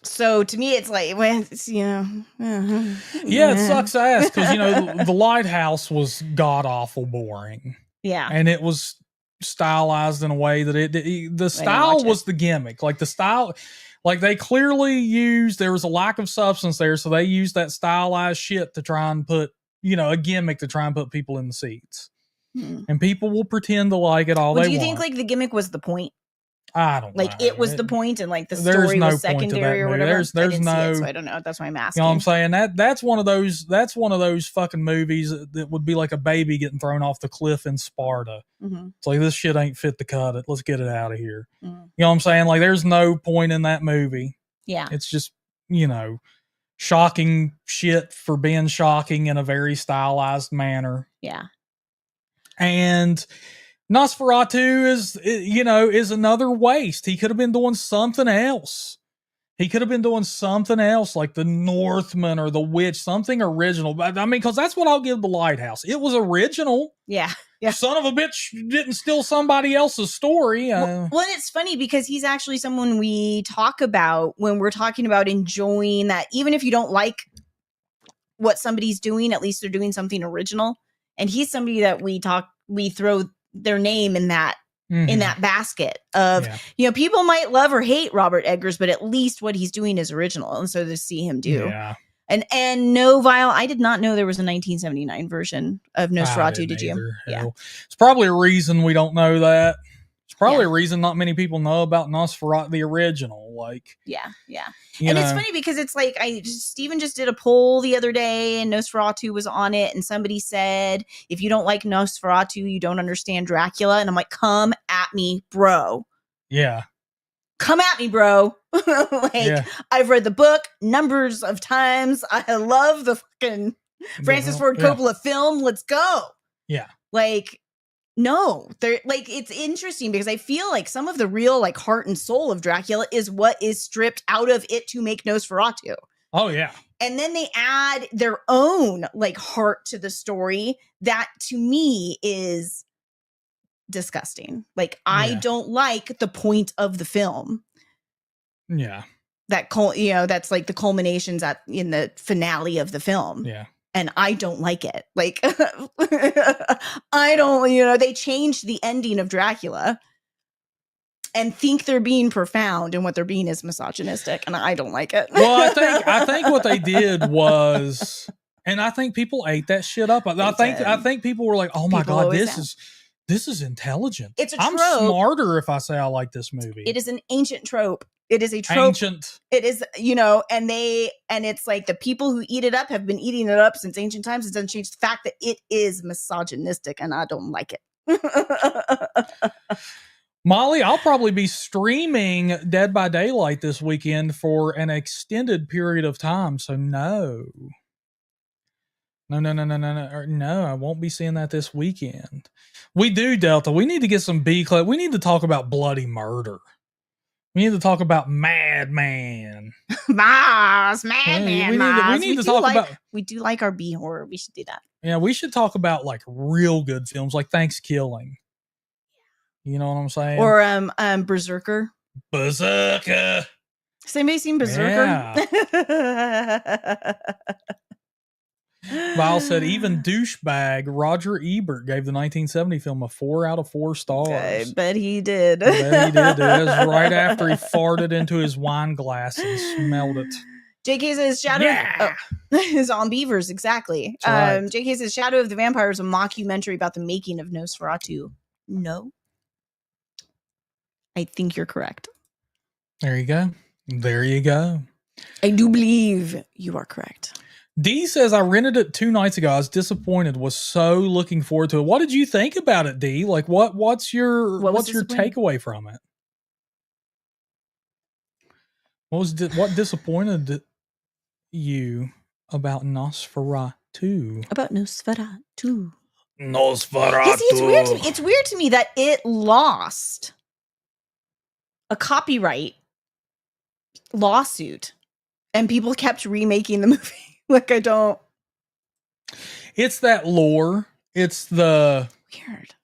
So to me, it's like, well, it's, it sucks ass because, the Lighthouse was god awful boring. Yeah. And it was stylized in a way that the style was the gimmick. Like the style, like they clearly there was a lack of substance there. So they used that stylized shit to try and put, a gimmick to try and put people in the seats. And people will pretend to like it all they want. Do you think like the gimmick was the point? I don't like know. It was the point and like the story was secondary or whatever. There's no, so I don't know. That's why I'm asking. You know what I'm saying? That's one of those fucking movies that would be like a baby getting thrown off the cliff in Sparta. Mm-hmm. It's like, this shit ain't fit to cut it. Let's get it out of here. Mm-hmm. You know what I'm saying? Like there's no point in that movie. Yeah. It's just, shocking shit for being shocking in a very stylized manner. Yeah. And Nosferatu is another waste. He could have been doing something else. He could have been doing something else like the Northman or the Witch, something original. But I mean, because that's what I'll give the Lighthouse. It was original. Yeah. Yeah. Son of a bitch didn't steal somebody else's story. Well, it's funny because he's actually someone we talk about when we're talking about enjoying that. Even if you don't like what somebody's doing, at least they're doing something original. And he's somebody that we throw their name in that basket of, people might love or hate Robert Eggers, but at least what he's doing is original. And so to see him do. Yeah. And no, Vile, I did not know there was a 1979 version of Nosferatu. Did you? Yeah. It's probably a reason we don't know that. It's probably a reason not many people know about Nosferatu, the original. Like, yeah. And it's funny because it's like Steven just did a poll the other day and Nosferatu was on it, and somebody said, if you don't like Nosferatu, you don't understand Dracula. And I'm like, come at me, bro. Yeah. Come at me, bro. I've read the book numbers of times. I love the fucking Francis Ford Coppola film. Let's go. Yeah. Like, no, they're like, it's interesting because I feel like some of the real like heart and soul of Dracula is what is stripped out of it to make Nosferatu. Oh yeah. And then they add their own like heart to the story that to me is disgusting. Like I don't like the point of the film. Yeah. That's like the culminations in the finale of the film. Yeah. And I don't like it. Like, I don't, they changed the ending of Dracula and think they're being profound, and what they're being is misogynistic, and I don't like it. Well, I think what they did was, and I think people ate that shit up. I think people were like, "Oh my God, this is intelligent. It's a trope. I'm smarter if I say I like this movie." It is an ancient trope. It is a trope. Ancient. It is, and it's like the people who eat it up have been eating it up since ancient times. It doesn't change the fact that it is misogynistic, and I don't like it. Molly, I'll probably be streaming Dead by Daylight this weekend for an extended period of time. So no, I won't be seeing that this weekend. We do, Delta. We need to get some B-Club. We need to talk about bloody murder. We need to talk about Madman. Madman. We need to talk about. We do like our B horror. We should do that. Yeah, we should talk about like real good films, like Thanksgiving. You know what I'm saying? Or Berserker. Berserker. Has anybody seen Berserker? Yeah. Val said even douchebag Roger Ebert gave the 1970 film a 4 out of 4 stars. I bet he did. I bet he did. It was right after he farted into his wine glass and smelled it. JK says Shadow. Yeah. Zombievers, exactly. Right. JK says Shadow of the Vampire is a mockumentary about the making of Nosferatu. No. I think you're correct. There you go. There you go. I do believe you are correct. D says, I rented it 2 nights ago. I was disappointed. Was so looking forward to it. What did you think about it, D? Like, what's your takeaway from it? What disappointed you about Nosferatu? About Nosferatu. Nosferatu. See, it's weird to me that it lost a copyright lawsuit and people kept remaking the movie. Like, I don't. It's that lore. It's the weird.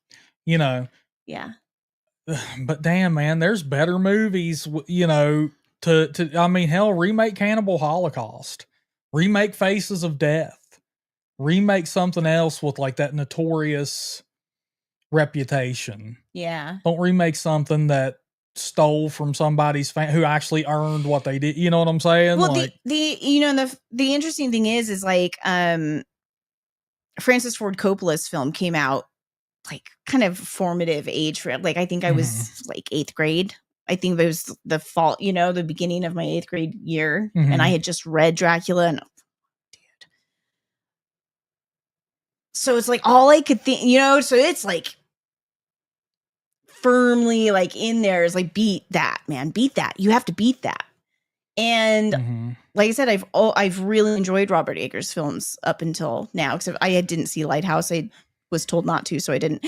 You know. Yeah. But damn, man, there's better movies, you know, I mean, hell, remake Cannibal Holocaust, remake Faces of Death, remake something else with like that notorious reputation. Yeah. Don't remake something that stole from somebody's who actually earned what they did. You know what I'm saying? Well, like, the interesting thing is like, Francis Ford Coppola's film came out like kind of formative age for it. Like, I think I was like 8th grade. I think it was the fall, you know, the beginning of my 8th grade year. And I had just read Dracula and dude. So it's like all I could think, you know, so it's like firmly like in there is like, beat that, man, beat that. You have to beat that. And like I said, I've really enjoyed Robert Eggers' films up until now, because I didn't see Lighthouse. I was told not to, so I didn't.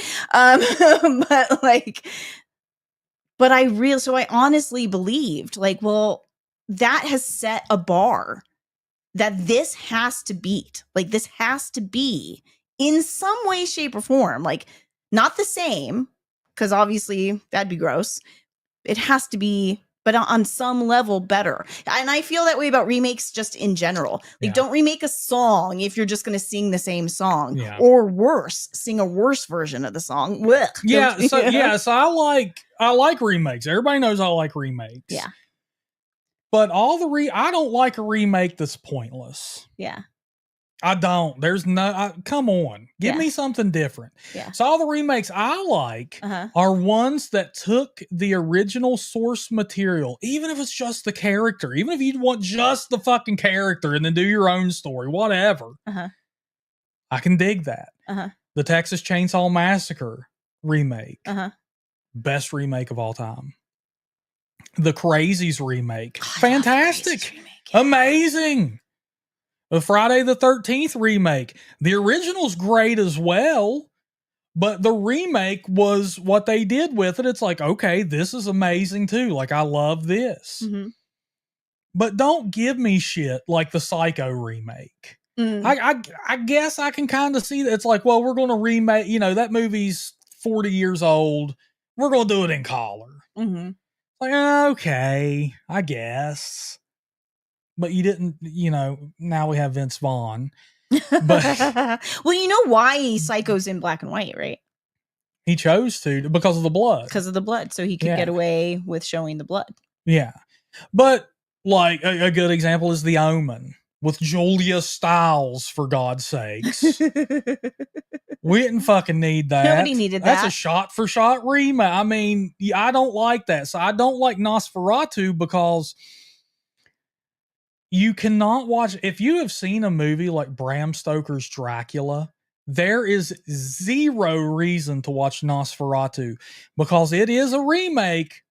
But I honestly believed, like, well, that has set a bar that this has to beat. Like, this has to be in some way, shape, or form. Like, not the same, because obviously that'd be gross. It has to be, but on some level, better. And I feel that way about remakes just in general. Like, don't remake a song if you're just going to sing the same song. Yeah. Or worse, sing a worse version of the song. Blech. Yeah, so I like remakes. Everybody knows I like remakes. Yeah. But I don't like a remake that's pointless. Yeah. I don't. There's no, come on, give me something different. Yeah. So all the remakes I like are ones that took the original source material, even if it's just the character, even if you want just the fucking character and then do your own story, whatever. I can dig that. The Texas Chainsaw Massacre remake, best remake of all time. The Crazies remake, fantastic, amazing. The Friday the 13th remake. The original's great as well, but the remake was what they did with it. It's like, okay, this is amazing too. Like, I love this. But don't give me shit like the Psycho remake. I guess I can kind of see that. It's like, well, we're going to remake, you know, that movie's 40 years old. We're going to do it in color. Like, okay, I guess. But you didn't, you know, now we have Vince Vaughn. But well, you know why Psycho's in black and white, right? He chose to because of the blood. Because of the blood. So he could get away with showing the blood. Yeah. But like a good example is The Omen with Julia Stiles, for God's sakes. We didn't fucking need that. Nobody needed that. That's a shot for shot remake. I mean, I don't like that. So I don't like Nosferatu because you cannot watch. If you have seen a movie like Bram Stoker's Dracula, there is zero reason to watch Nosferatu because it is a remake,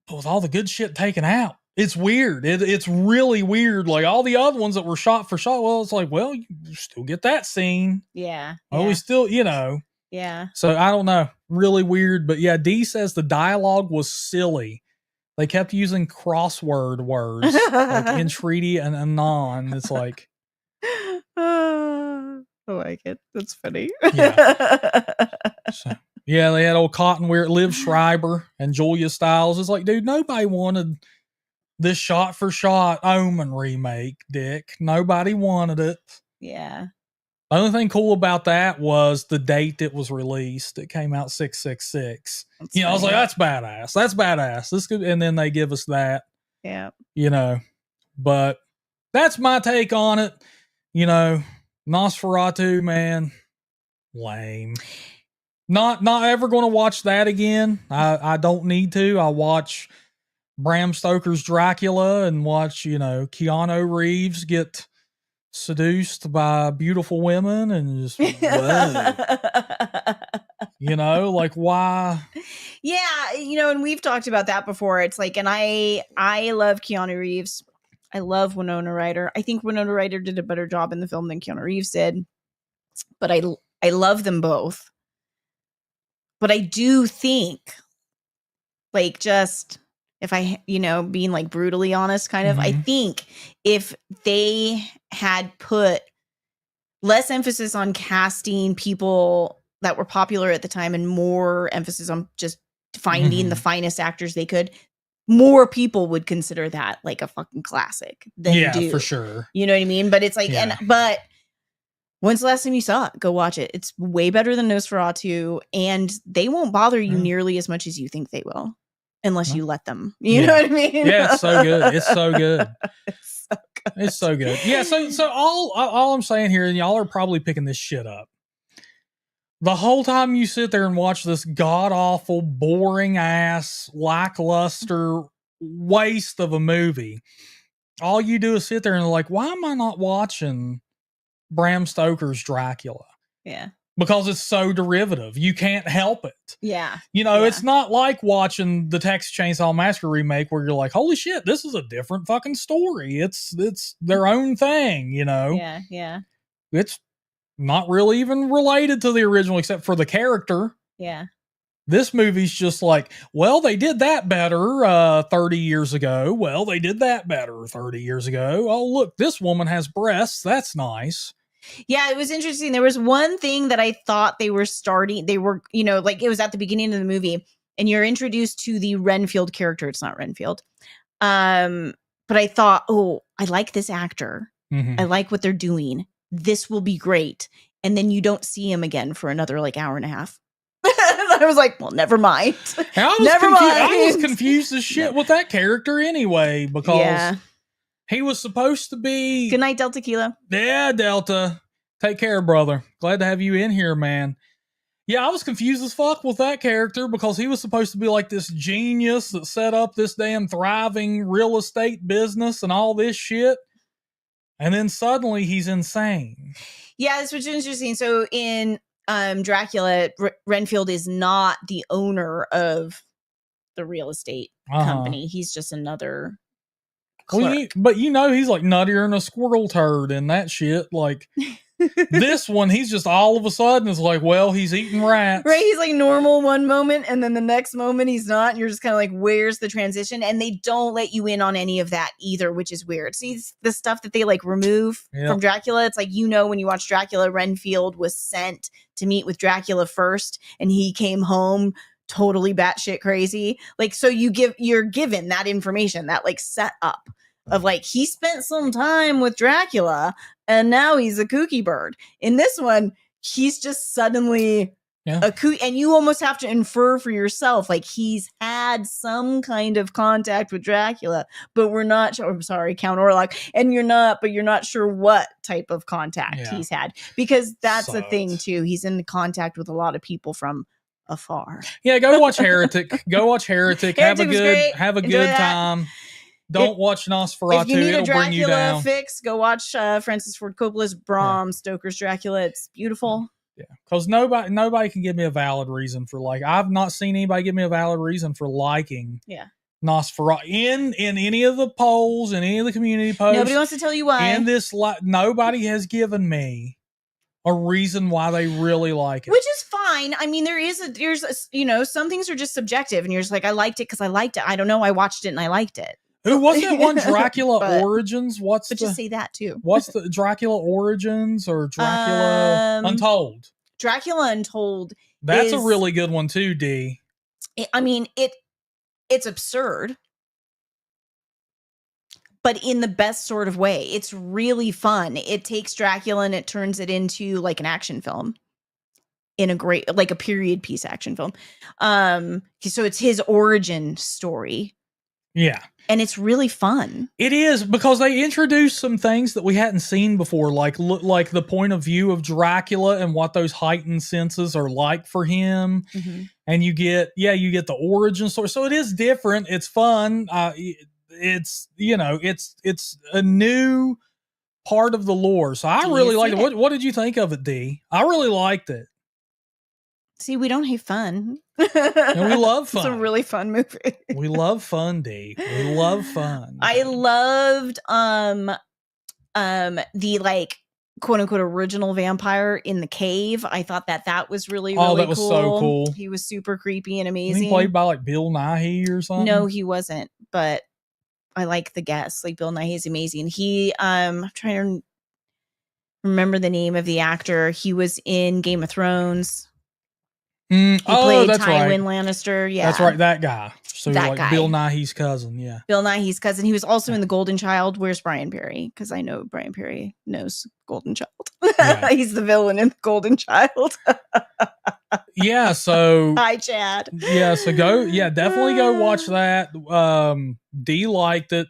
but with all the good shit taken out. It's weird. It's really weird. Like all the other ones that were shot for shot. Well, it's like, well, you still get that scene. Yeah. Oh, we still, you know. Yeah. So I don't know. Really weird. But yeah, D says the dialogue was silly. They kept using crossword words like entreaty and anon. It's like, I like it. That's funny. Yeah. So, yeah, they had old Cotton Weir, Liv Schreiber, and Julia Stiles. It's like, dude, nobody wanted this shot for shot Omen remake, Dick. Nobody wanted it. Yeah. The only thing cool about that was the date it was released. It came out 666. That's I was like, that's badass. That's badass. This could, and then they give us that. Yeah. You know, But that's my take on it. You know, Nosferatu, man, lame. Not ever going to watch that again. I don't need to. I'll watch Bram Stoker's Dracula and watch, you know, Keanu Reeves get seduced by beautiful women and just, whoa. You know, like, why? Yeah, you know, and we've talked about that before. It's like, and I love Keanu Reeves. I love Winona Ryder. I think Winona Ryder did a better job in the film than Keanu Reeves did. But I love them both. But I do think, like, just if I, you know, being like brutally honest, kind of, I think if they had put less emphasis on casting people that were popular at the time and more emphasis on just finding the finest actors they could, more people would consider that like a fucking classic than do. For sure. You know what I mean? But it's like, but when's the last time you saw it? Go watch it. It's way better than Nosferatu, and they won't bother you nearly as much as you think they will, unless you let them. You know what I mean? Yeah, it's so good. It's so good. It's so good. Yeah, so all I'm saying here, and y'all are probably picking this shit up. The whole time you sit there and watch this god-awful, boring-ass, lackluster waste of a movie, all you do is sit there and like, why am I not watching Bram Stoker's Dracula? Yeah. Because it's so derivative. You can't help it. Yeah. You know, it's not like watching the Texas Chainsaw Massacre remake where you're like, holy shit, this is a different fucking story. It's their own thing, you know? Yeah, yeah. It's not really even related to the original except for the character. Yeah. This movie's just like, well, they did that better 30 years ago. Well, they did that better 30 years ago. Oh, look, this woman has breasts. That's nice. Yeah, it was interesting. There was one thing that I thought they were, you know, like it was at the beginning of the movie and you're introduced to the Renfield character. It's not Renfield. But I thought, oh, I like this actor. I like what they're doing. This will be great. And then you don't see him again for another like hour and a half. I was like, well, never mind. I was confused as shit with that character anyway, because he was supposed to be. Good night, Delta Kilo. Yeah, Delta. Take care, brother. Glad to have you in here, man. Yeah, I was confused as fuck with that character because he was supposed to be like this genius that set up this damn thriving real estate business and all this shit. And then suddenly he's insane. Yeah, this was interesting. So in Dracula, Renfield is not the owner of the real estate company. He's just another clerk. Well, but you know, he's like nuttier than a squirrel turd and that shit. Like this one, he's just all of a sudden is like, well, he's eating rats. Right? He's like normal one moment and then the next moment he's not. And you're just kind of like, where's the transition? And they don't let you in on any of that either, which is weird. See, the stuff that they like remove from Dracula. It's like, you know, when you watch Dracula, Renfield was sent to meet with Dracula first and he came home totally batshit crazy. Like, so you're given that information, that like set up of like, he spent some time with Dracula and now he's a kooky bird. In this one, he's just suddenly a kook, and you almost have to infer for yourself, like he's had some kind of contact with Dracula, but we're not sure. I'm sorry, Count Orlok, and you're not sure what type of contact he's had, because that's the thing too. He's in contact with a lot of people from afar. Yeah, go watch Heretic. Go watch Heretic. Have a good time. Don't watch Nosferatu. If you need It'll a bring you Dracula down. fix, go watch Francis Ford Coppola's Bram Stoker's Dracula. It's beautiful. Yeah, because nobody can give me a valid reason for I've not seen anybody give me a valid reason for liking Nosferatu in any of the polls, in any of the community posts. Nobody wants to tell you why. And nobody has given me a reason why they really like it, which is fine. I mean, there's you know, some things are just subjective, and you're just like, I liked it because I liked it. I don't know, I watched it and I liked it. Who was that one? Dracula Origins? Just say that too. What's the Dracula Origins or Dracula Untold? Dracula Untold. That's a really good one too, D. I mean, it's absurd, but in the best sort of way. It's really fun. It takes Dracula and it turns it into like an action film. In a great, like a period piece action film. So it's his origin story. Yeah. And it's really fun. It is, because they introduced some things that we hadn't seen before, like the point of view of Dracula and what those heightened senses are like for him. Mm-hmm. And you get the origin story. So it is different. It's fun. It's a new part of the lore. So I really liked it. What did you think of it, D? I really liked it. See, we don't hate fun. And we love fun. It's a really fun movie. We love fun, D. We love fun. I loved the like quote unquote original vampire in the cave. I thought that was really cool. That was so cool. He was super creepy and amazing. Was he played by like Bill Nighy or something? No, he wasn't. But I like the guest. Like Bill Nighy's amazing. He I'm trying to remember the name of the actor. He was in Game of Thrones. He played that's Tywin right. Lannister. Yeah, that's right. That guy. So that like guy. Bill Nighy's cousin. Yeah, Bill Nighy's cousin. He was also in The Golden Child. Where's Brian Perry? Because I know Brian Perry knows Golden Child. Yeah. He's the villain in The Golden Child. Yeah. So hi, Chad. Yeah. So definitely go watch that. D liked it.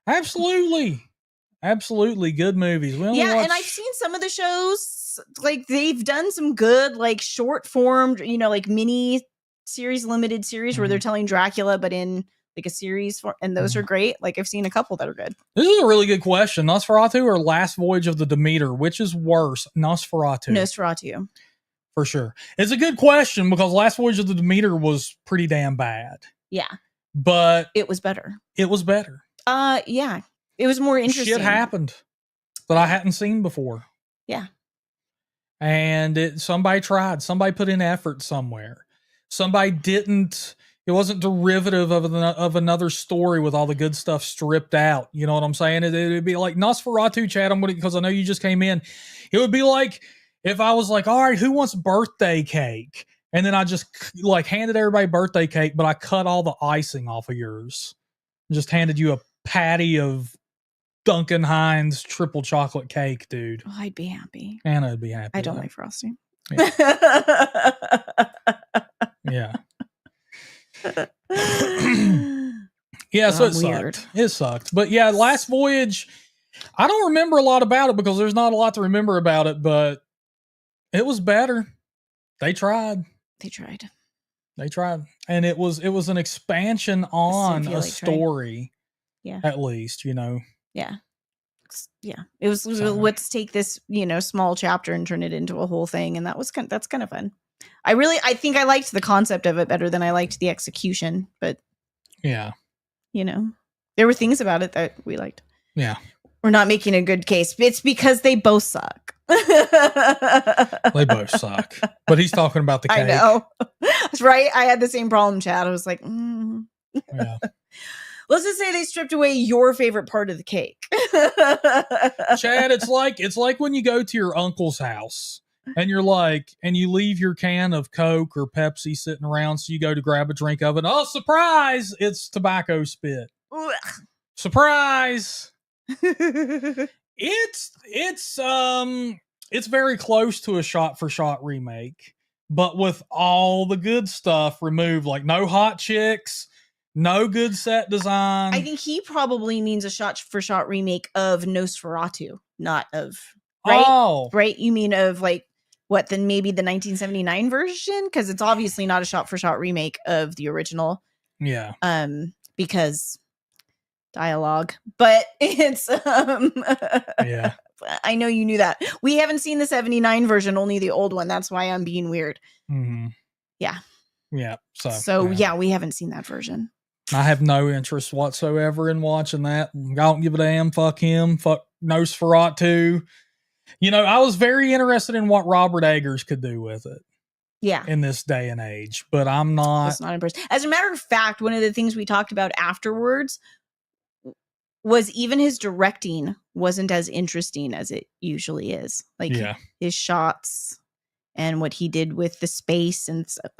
Absolutely good movies. And I've seen some of the shows. Like they've done some good, like short form, like mini series, limited series where they're telling Dracula, but in like a series form, and those are great. Like I've seen a couple that are good. This is a really good question. Nosferatu or Last Voyage of the Demeter? Which is worse? Nosferatu. For sure. It's a good question because Last Voyage of the Demeter was pretty damn bad. Yeah. But it was better. Yeah. It was more interesting. Shit happened that I hadn't seen before. Yeah. And somebody tried. Somebody put in effort somewhere. Somebody didn't. It wasn't derivative of another story with all the good stuff stripped out. You know what I'm saying? It'd be like Nosferatu, Chad. Because I know you just came in. It would be like if I was like, all right, who wants birthday cake? And then I just like handed everybody birthday cake, but I cut all the icing off of yours. Just handed you a patty of Duncan Hines triple chocolate cake, dude. Oh, I'd be happy. Anna would be happy. I don't like frosting. Yeah. Yeah, so it weird. sucked. It sucked. But yeah, Last Voyage, I don't remember a lot about it because there's not a lot to remember about it, but it was better. They tried. And it was an expansion on a story. Yeah. At least, Yeah. Yeah. It was let's take this, small chapter and turn it into a whole thing. And that's kind of fun. I think I liked the concept of it better than I liked the execution, but yeah, there were things about it that we liked. Yeah. We're not making a good case. It's because they both suck. They both suck. But he's talking about the cake. I know. That's right. I had the same problem, Chad. I was like, Yeah. Let's just say they stripped away your favorite part of the cake. Chad, it's like when you go to your uncle's house and you leave your can of Coke or Pepsi sitting around, so you go to grab a drink of it. Oh, surprise! It's tobacco spit. Surprise! It's very close to a shot-for-shot remake, but with all the good stuff removed, like no hot chicks. No good set design. I think he probably means a shot-for-shot remake of Nosferatu, not of... Right? Oh. Right? You mean of, then maybe the 1979 version? Because it's obviously not a shot-for-shot remake of the original. Yeah. Because dialogue. But it's... Yeah. I know you knew that. We haven't seen the 79 version, only the old one. That's why I'm being weird. Mm-hmm. Yeah. Yeah. So yeah, we haven't seen that version. I have no interest whatsoever in watching that. I don't give a damn. Fuck him. Fuck Nosferatu. I was very interested in what Robert Eggers could do with it. Yeah. In this day and age, but I'm not. That's not impressed. As a matter of fact, one of the things we talked about afterwards was even his directing wasn't as interesting as it usually is. His shots and what he did with the space and stuff,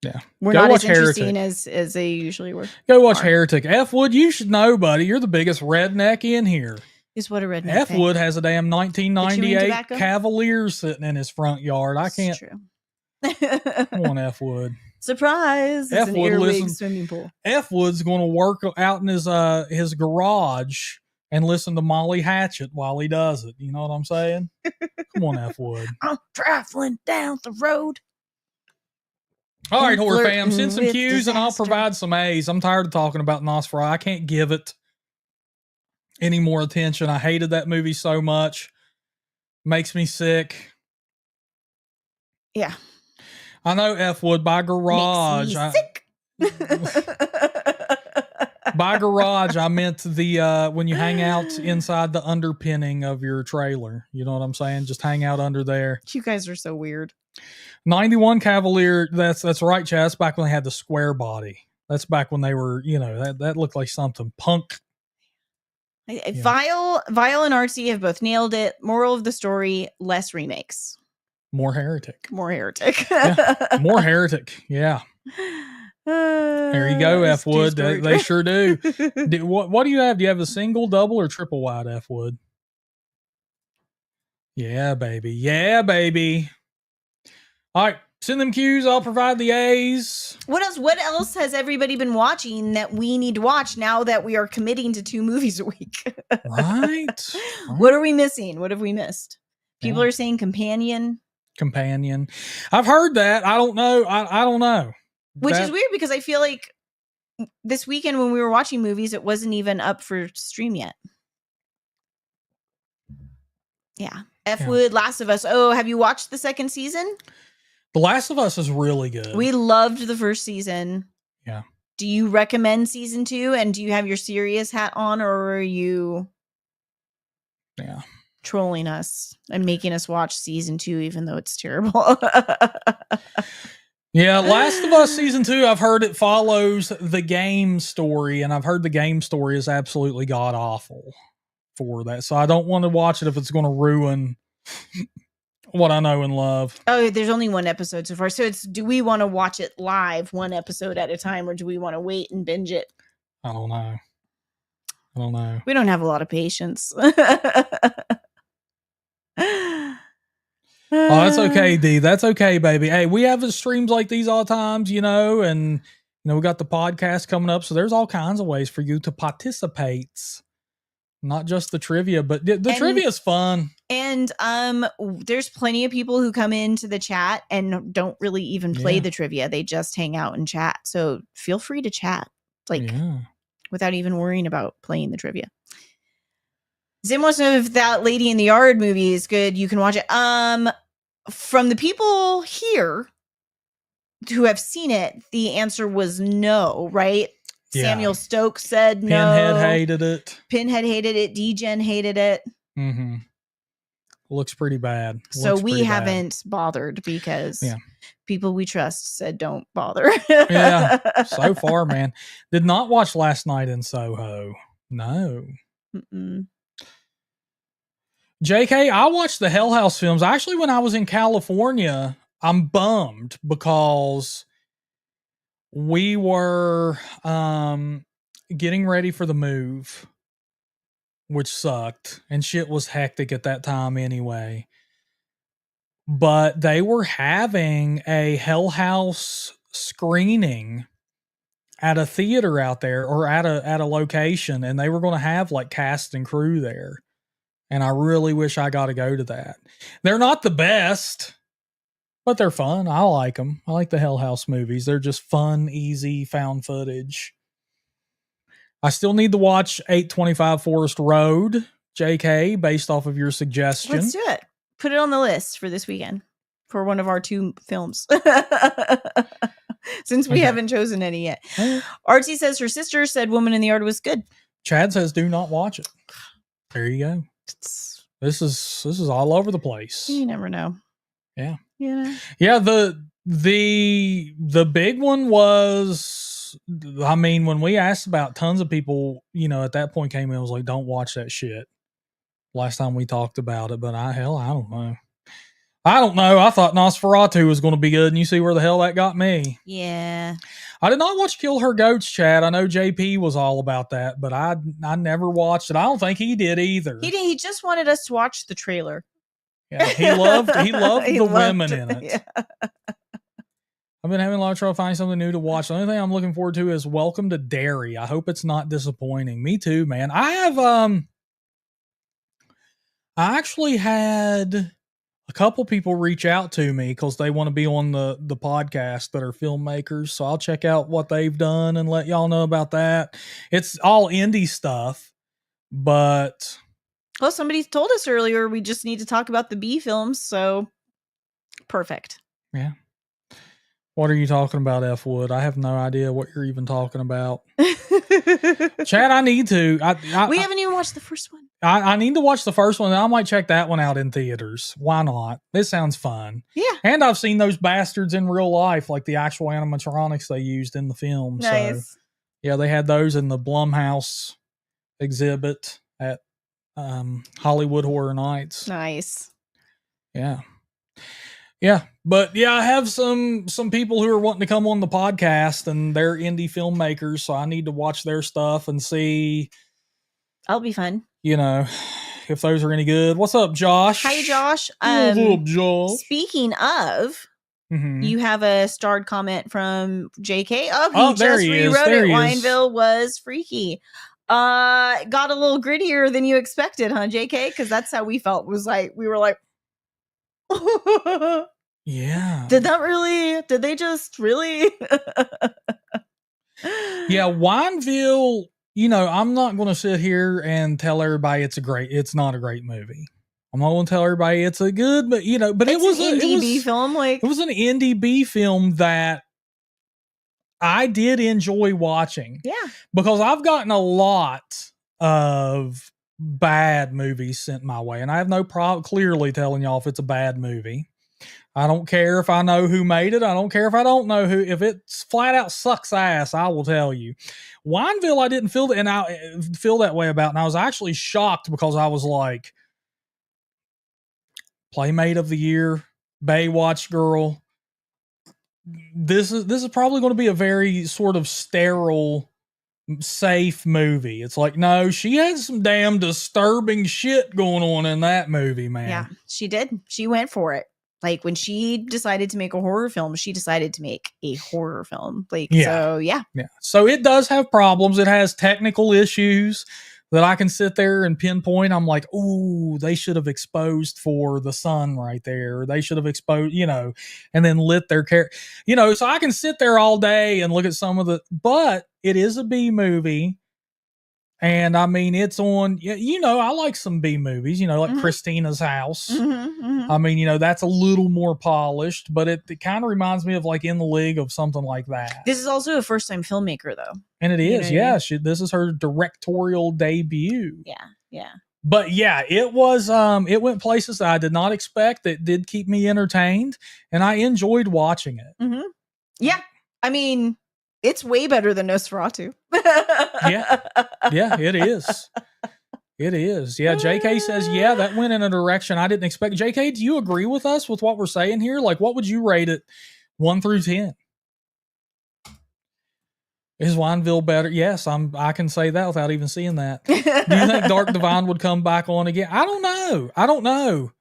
yeah, we're not as interesting as they usually were. Go watch Heretic. F Wood, you should know, buddy. You're the biggest redneck in here. Is what a redneck. F Wood has a damn 1998 Cavalier sitting in his front yard. I can't. True. Come on, F Wood. Surprise! It's an earwig swimming pool. F Wood's going to work out in his garage and listen to Molly Hatchet while he does it. You know what I'm saying? Come on, F Wood. I'm traveling down the road. All right, horror fam, send some Q's and I'll provide some A's. I'm tired of talking about Nosferatu. I can't give it any more attention. I hated that movie so much. Makes me sick. Yeah. I know F Wood by garage. Sick. By garage, I meant the when you hang out inside the underpinning of your trailer. You know what I'm saying? Just hang out under there. You guys are so weird. 91 Cavalier. That's right, Chad. That's back when they had the square body. That's back when they were, that looked like something punk. Yeah. Vile and Artsy have both nailed it. Moral of the story: less remakes. More heretic. Yeah. More heretic. Yeah. There you go, F Wood. They sure do. What do you have? Do you have a single, double, or triple wide, F Wood? Yeah, baby. Yeah, baby. All right. Send them Q's. I'll provide the A's. What else has everybody been watching that we need to watch now that we are committing to 2 movies a week? Right. What are we missing? What have we missed? People are saying Companion. I've heard that. I don't know. I don't know. Which is weird because I feel like this weekend when we were watching movies, it wasn't even up for stream yet. Yeah. F Wood, Last of Us. Oh, have you watched the 2nd season? The Last of Us is really good. We loved the 1st season. Yeah. Do you recommend season 2? And do you have your serious hat on, or are you trolling us and making us watch season 2 even though it's terrible? Yeah, Last of Us season 2, I've heard it follows the game story, and I've heard the game story is absolutely god awful for that. So I don't want to watch it if it's going to ruin what I know and love. Oh, there's only 1 episode so far. So do we want to watch it live 1 episode at a time, or do we want to wait and binge it? I don't know. We don't have a lot of patience. Oh, that's okay, D. That's okay, baby. Hey, we have streams like these all the times, and we got the podcast coming up. So there's all kinds of ways for you to participate. Not just the trivia, but the trivia is fun. And there's plenty of people who come into the chat and don't really even play the trivia. They just hang out and chat. So feel free to chat, without even worrying about playing the trivia. Zim wants to know if that Lady in the Yard movie is good. You can watch it. From the people here who have seen it, the answer was no, right? Yeah. Samuel Stokes said no. Pinhead hated it. D-Gen hated it. Mm-hmm. Looks pretty bad. So we haven't bothered because people we trust said don't bother. Yeah, so far, man. Did not watch Last Night in Soho. No. Mm-mm. JK, I watched the Hell House films. Actually, when I was in California, I'm bummed because we were getting ready for the move, which sucked, and shit was hectic at that time anyway. But they were having a Hell House screening at a theater out there, or at a location, and they were going to have like cast and crew there. And I really wish I got to go to that. They're not the best, but they're fun. I like them. I like the Hell House movies. They're just fun, easy, found footage. I still need to watch 825 Forest Road, JK, based off of your suggestion. Let's do it. Put it on the list for this weekend for one of our 2 films. Since we haven't chosen any yet. Artsy says her sister said Woman in the Yard was good. Chad says do not watch it. There you go. This is all over the place. You never know. Yeah. Yeah. The big one was, I mean, when we asked about, tons of people, at that point came in and was like, don't watch that shit. Last time we talked about it, but I don't know. I thought Nosferatu was going to be good, and you see where the hell that got me. Yeah. I did not watch Kill Her Goats, Chad. I know JP was all about that, but I never watched it. I don't think he did either. He just wanted us to watch the trailer. Yeah, he loved the women in it. Yeah. I've been having a lot of trouble finding something new to watch. The only thing I'm looking forward to is Welcome to Derry. I hope it's not disappointing. Me too, man. I actually had a couple people reach out to me because they want to be on the podcast that are filmmakers. So I'll check out what they've done and let y'all know about that. It's all indie stuff, but... Well, somebody told us earlier we just need to talk about the B films, so perfect. Yeah. What are you talking about, F. Wood? I have no idea what you're even talking about. Chad, I need to. We haven't even watched the first one. I need to watch the first one. I might check that one out in theaters. Why not? This sounds fun. Yeah. And I've seen those bastards in real life, like the actual animatronics they used in the film. Nice. So, yeah, they had those in the Blumhouse exhibit at Hollywood Horror Nights. Nice. Yeah. Yeah, but yeah, I have some people who are wanting to come on the podcast, and they're indie filmmakers, so I need to watch their stuff and see. That'll be fun. You know, if those are any good. What's up, Josh? Hi, Josh. What's up, Josh? Speaking of, you have a starred comment from JK. Oh, he there just he rewrote is. it. Wineville was freaky. Got a little grittier than you expected, huh, JK? Because that's how we felt. We were like. Yeah. Did they just really? Yeah, Wineville, I'm not going to sit here and tell everybody it's not a great movie. I'm not going to tell everybody it's a good, but it was an indie B film. It was an indie B film that I did enjoy watching. Yeah. Because I've gotten a lot of bad movies sent my way, and I have no problem clearly telling y'all if it's a bad movie. I don't care if I know who made it. I don't care if I don't know who. If it's flat out sucks ass, I will tell you. Wineville, I didn't feel that, and I feel that way about, and I was actually shocked because I was like, Playmate of the Year, Baywatch Girl. This is probably going to be a very sort of sterile, safe movie. It's like, no, she had some damn disturbing shit going on in that movie, man. Yeah, she did. She went for it. Like, when she decided to make a horror film, she decided to make a horror film. So, yeah. Yeah. So it does have problems. It has technical issues that I can sit there and pinpoint. I'm like, ooh, they should have exposed for the sun right there. They should have exposed, and then lit their so I can sit there all day and look at but it is a B movie. And I mean, it's on, I like some B movies, like Christina's House. I mean, that's a little more polished, but it kind of reminds me of like In the League of something like that. This is also a first time filmmaker, though. And it is. Yeah. This is her directorial debut. Yeah. Yeah. But yeah, it was, it went places that I did not expect. It did keep me entertained, and I enjoyed watching it. Yeah. I mean, it's way better than Nosferatu. Yeah, it is. It is. Yeah, JK says, yeah, that went in a direction I didn't expect. JK, do you agree with us with what we're saying here? Like, what would you rate it 1 through 10? Is Wineville better? Yes, I can say that without even seeing that. Do you think Dark Divine would come back on again? I don't know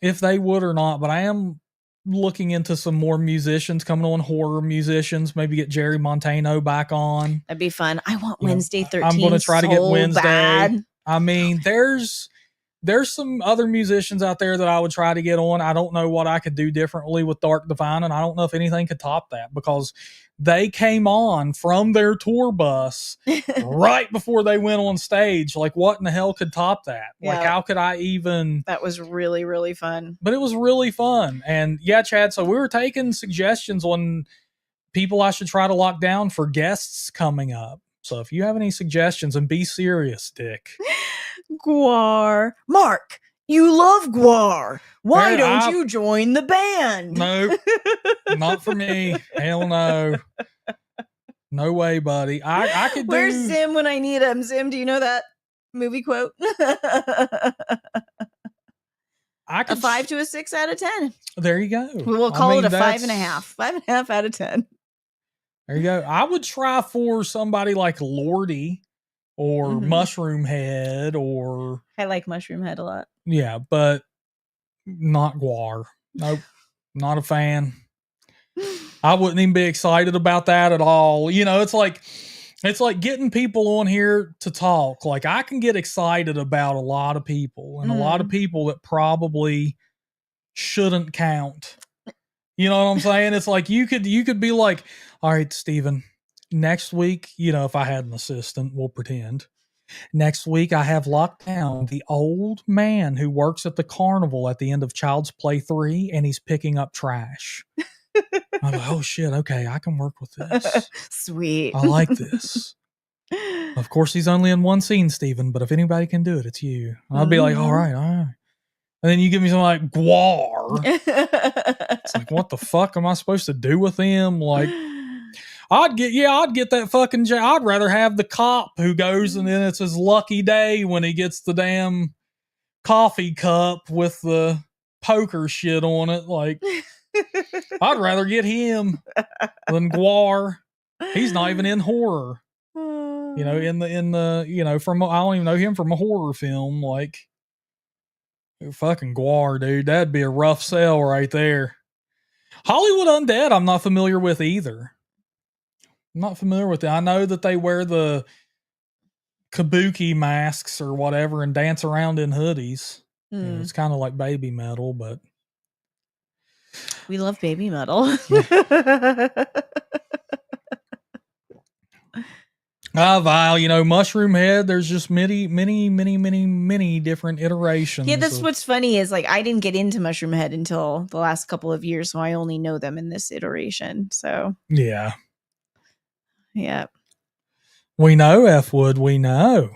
if they would or not, but I am looking into some more musicians coming on, horror musicians, maybe get Jerry Montano back on. That'd be fun. I want Wednesday 13. I'm going to try to get Wednesday. Bad. I mean, there's some other musicians out there that I would try to get on. I don't know what I could do differently with Dark Divine, and I don't know if anything could top that, because they came on from their tour bus right before they went on stage. Like, what in the hell could top that? Yeah. Like, how could I even... That was really, really fun. But it was really fun. And yeah, Chad, so we were taking suggestions on people I should try to lock down for guests coming up. So if you have any suggestions, and be serious, Dick. Guar. Mark, you love Guar. Why don't you join the band? No, not for me. Hell no. No way, buddy. I could do... Where's Zim when I need him? Zim, do you know that movie quote? A 5 to a 6 out of 10. There you go. We'll call it a 5.5. 5.5 out of 10. There you go. I would try for somebody like Lordy or Mushroom Head, or... I like Mushroom Head a lot. Yeah, but not Guar. Nope. Not a fan. I wouldn't even be excited about that at all. You know, it's like getting people on here to talk. Like, I can get excited about a lot of people, and a lot of people that probably shouldn't count. You know what I'm saying? It's like you could be like, all right, Steven, next week, you know, if I had an assistant, we'll pretend. Next week, I have locked down the old man who works at the carnival at the end of Child's Play 3, and he's picking up trash. I'm like, oh shit, okay, I can work with this. Sweet. I like this. Of course, he's only in one scene, Steven, but if anybody can do it, it's you. And I'll be like, all right. And then you give me something like Guar. It's like, what the fuck am I supposed to do with him? Like, I'd get that fucking I'd rather have the cop who goes and then it's his lucky day when he gets the damn coffee cup with the poker shit on it. Like, I'd rather get him than Guar. He's not even in horror. You know, in the you know, from I don't even know him from a horror film. Like, fucking Guar, dude, that'd be a rough sell right there. Hollywood Undead, I'm not familiar with either. I'm not familiar with it. I know that they wear the kabuki masks or whatever and dance around in hoodies. You know, it's kind of like baby metal, but we love baby metal. Vile, you know, Mushroom Head, there's just many different iterations. Yeah, that's what's funny is, like, I didn't get into Mushroom Head until the last couple of years, so I only know them in this iteration. So yeah. We know, F Wood, we know,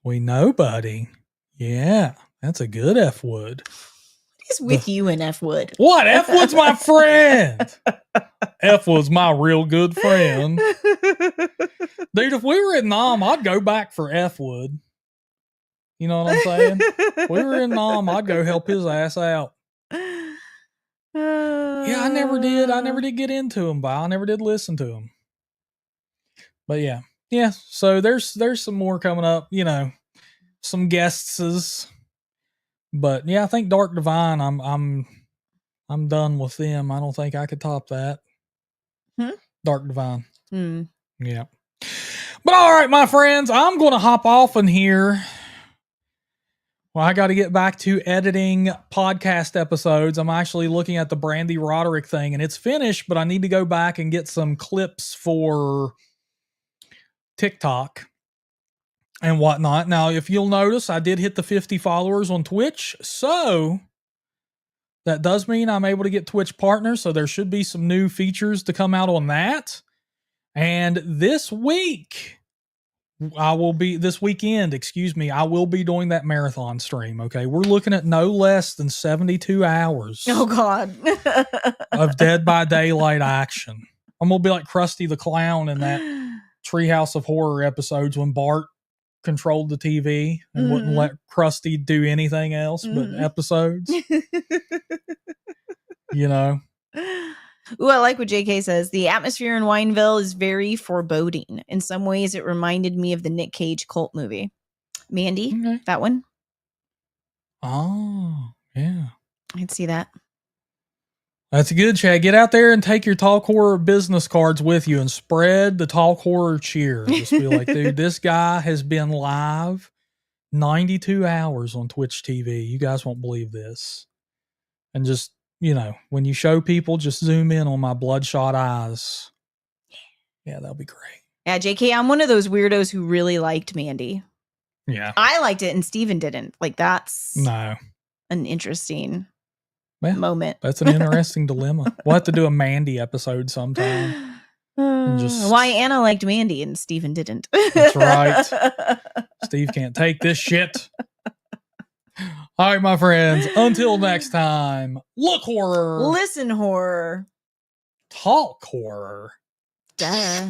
buddy. Yeah, that's a good F Wood. What is with you and F Wood? What? F Wood's my friend. F Wood's my real good friend. Dude, if we were in Nam, I'd go back for F Wood. You know what I'm saying? If we were in Nam, I'd go help his ass out. Yeah, I never did get into him, but I never did listen to him. But yeah. So there's some more coming up, you know, some guests. But yeah, I think Dark Divine, I'm done with them. I don't think I could top that. Dark Divine. Yeah. But all right, my friends, I'm going to hop off in here. Well, I got to get back to editing podcast episodes. I'm actually looking at the Brandy Roderick thing, and it's finished, but I need to go back and get some clips for TikTok and whatnot. Now, if you'll notice, I did hit the 50 followers on Twitch, so that does mean I'm able to get Twitch partners, so there should be some new features to come out on that. And this weekend, I will be doing that marathon stream. Okay. We're looking at no less than 72 hours. Oh God. of Dead by Daylight action. I'm going to be like Krusty the Clown in that Treehouse of Horror episodes when Bart controlled the TV and wouldn't let Krusty do anything else but episodes. You know? Ooh, I like what JK says. The atmosphere in Wineville is very foreboding. In some ways, it reminded me of the Nick Cage cult movie. Mandy, that one? Oh, yeah. I can see that. That's good, Chad. Get out there and take your Talk Horror business cards with you and spread the Talk Horror cheer. Just be like, dude, this guy has been live 92 hours on Twitch TV. You guys won't believe this. And just, you know, when you show people, just zoom in on my bloodshot eyes. Yeah, that'll be great. Yeah, JK, I'm one of those weirdos who really liked Mandy. Yeah. I liked it and Steven didn't. Like, that's an interesting moment. That's an interesting dilemma. We'll have to do a Mandy episode sometime. Why Anna liked Mandy and Steven didn't. That's right. Steve can't take this shit. All right, my friends. Until next time, look horror. Listen horror. Talk horror. Duh.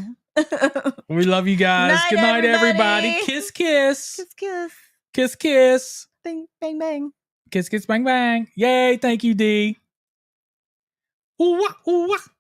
We love you guys. Good night, everybody. Kiss, kiss. Kiss, kiss. Kiss, kiss. Bang, bang, bang. Kiss, kiss, bang, bang. Yay. Thank you, D. Ooh, wah, ooh, wah.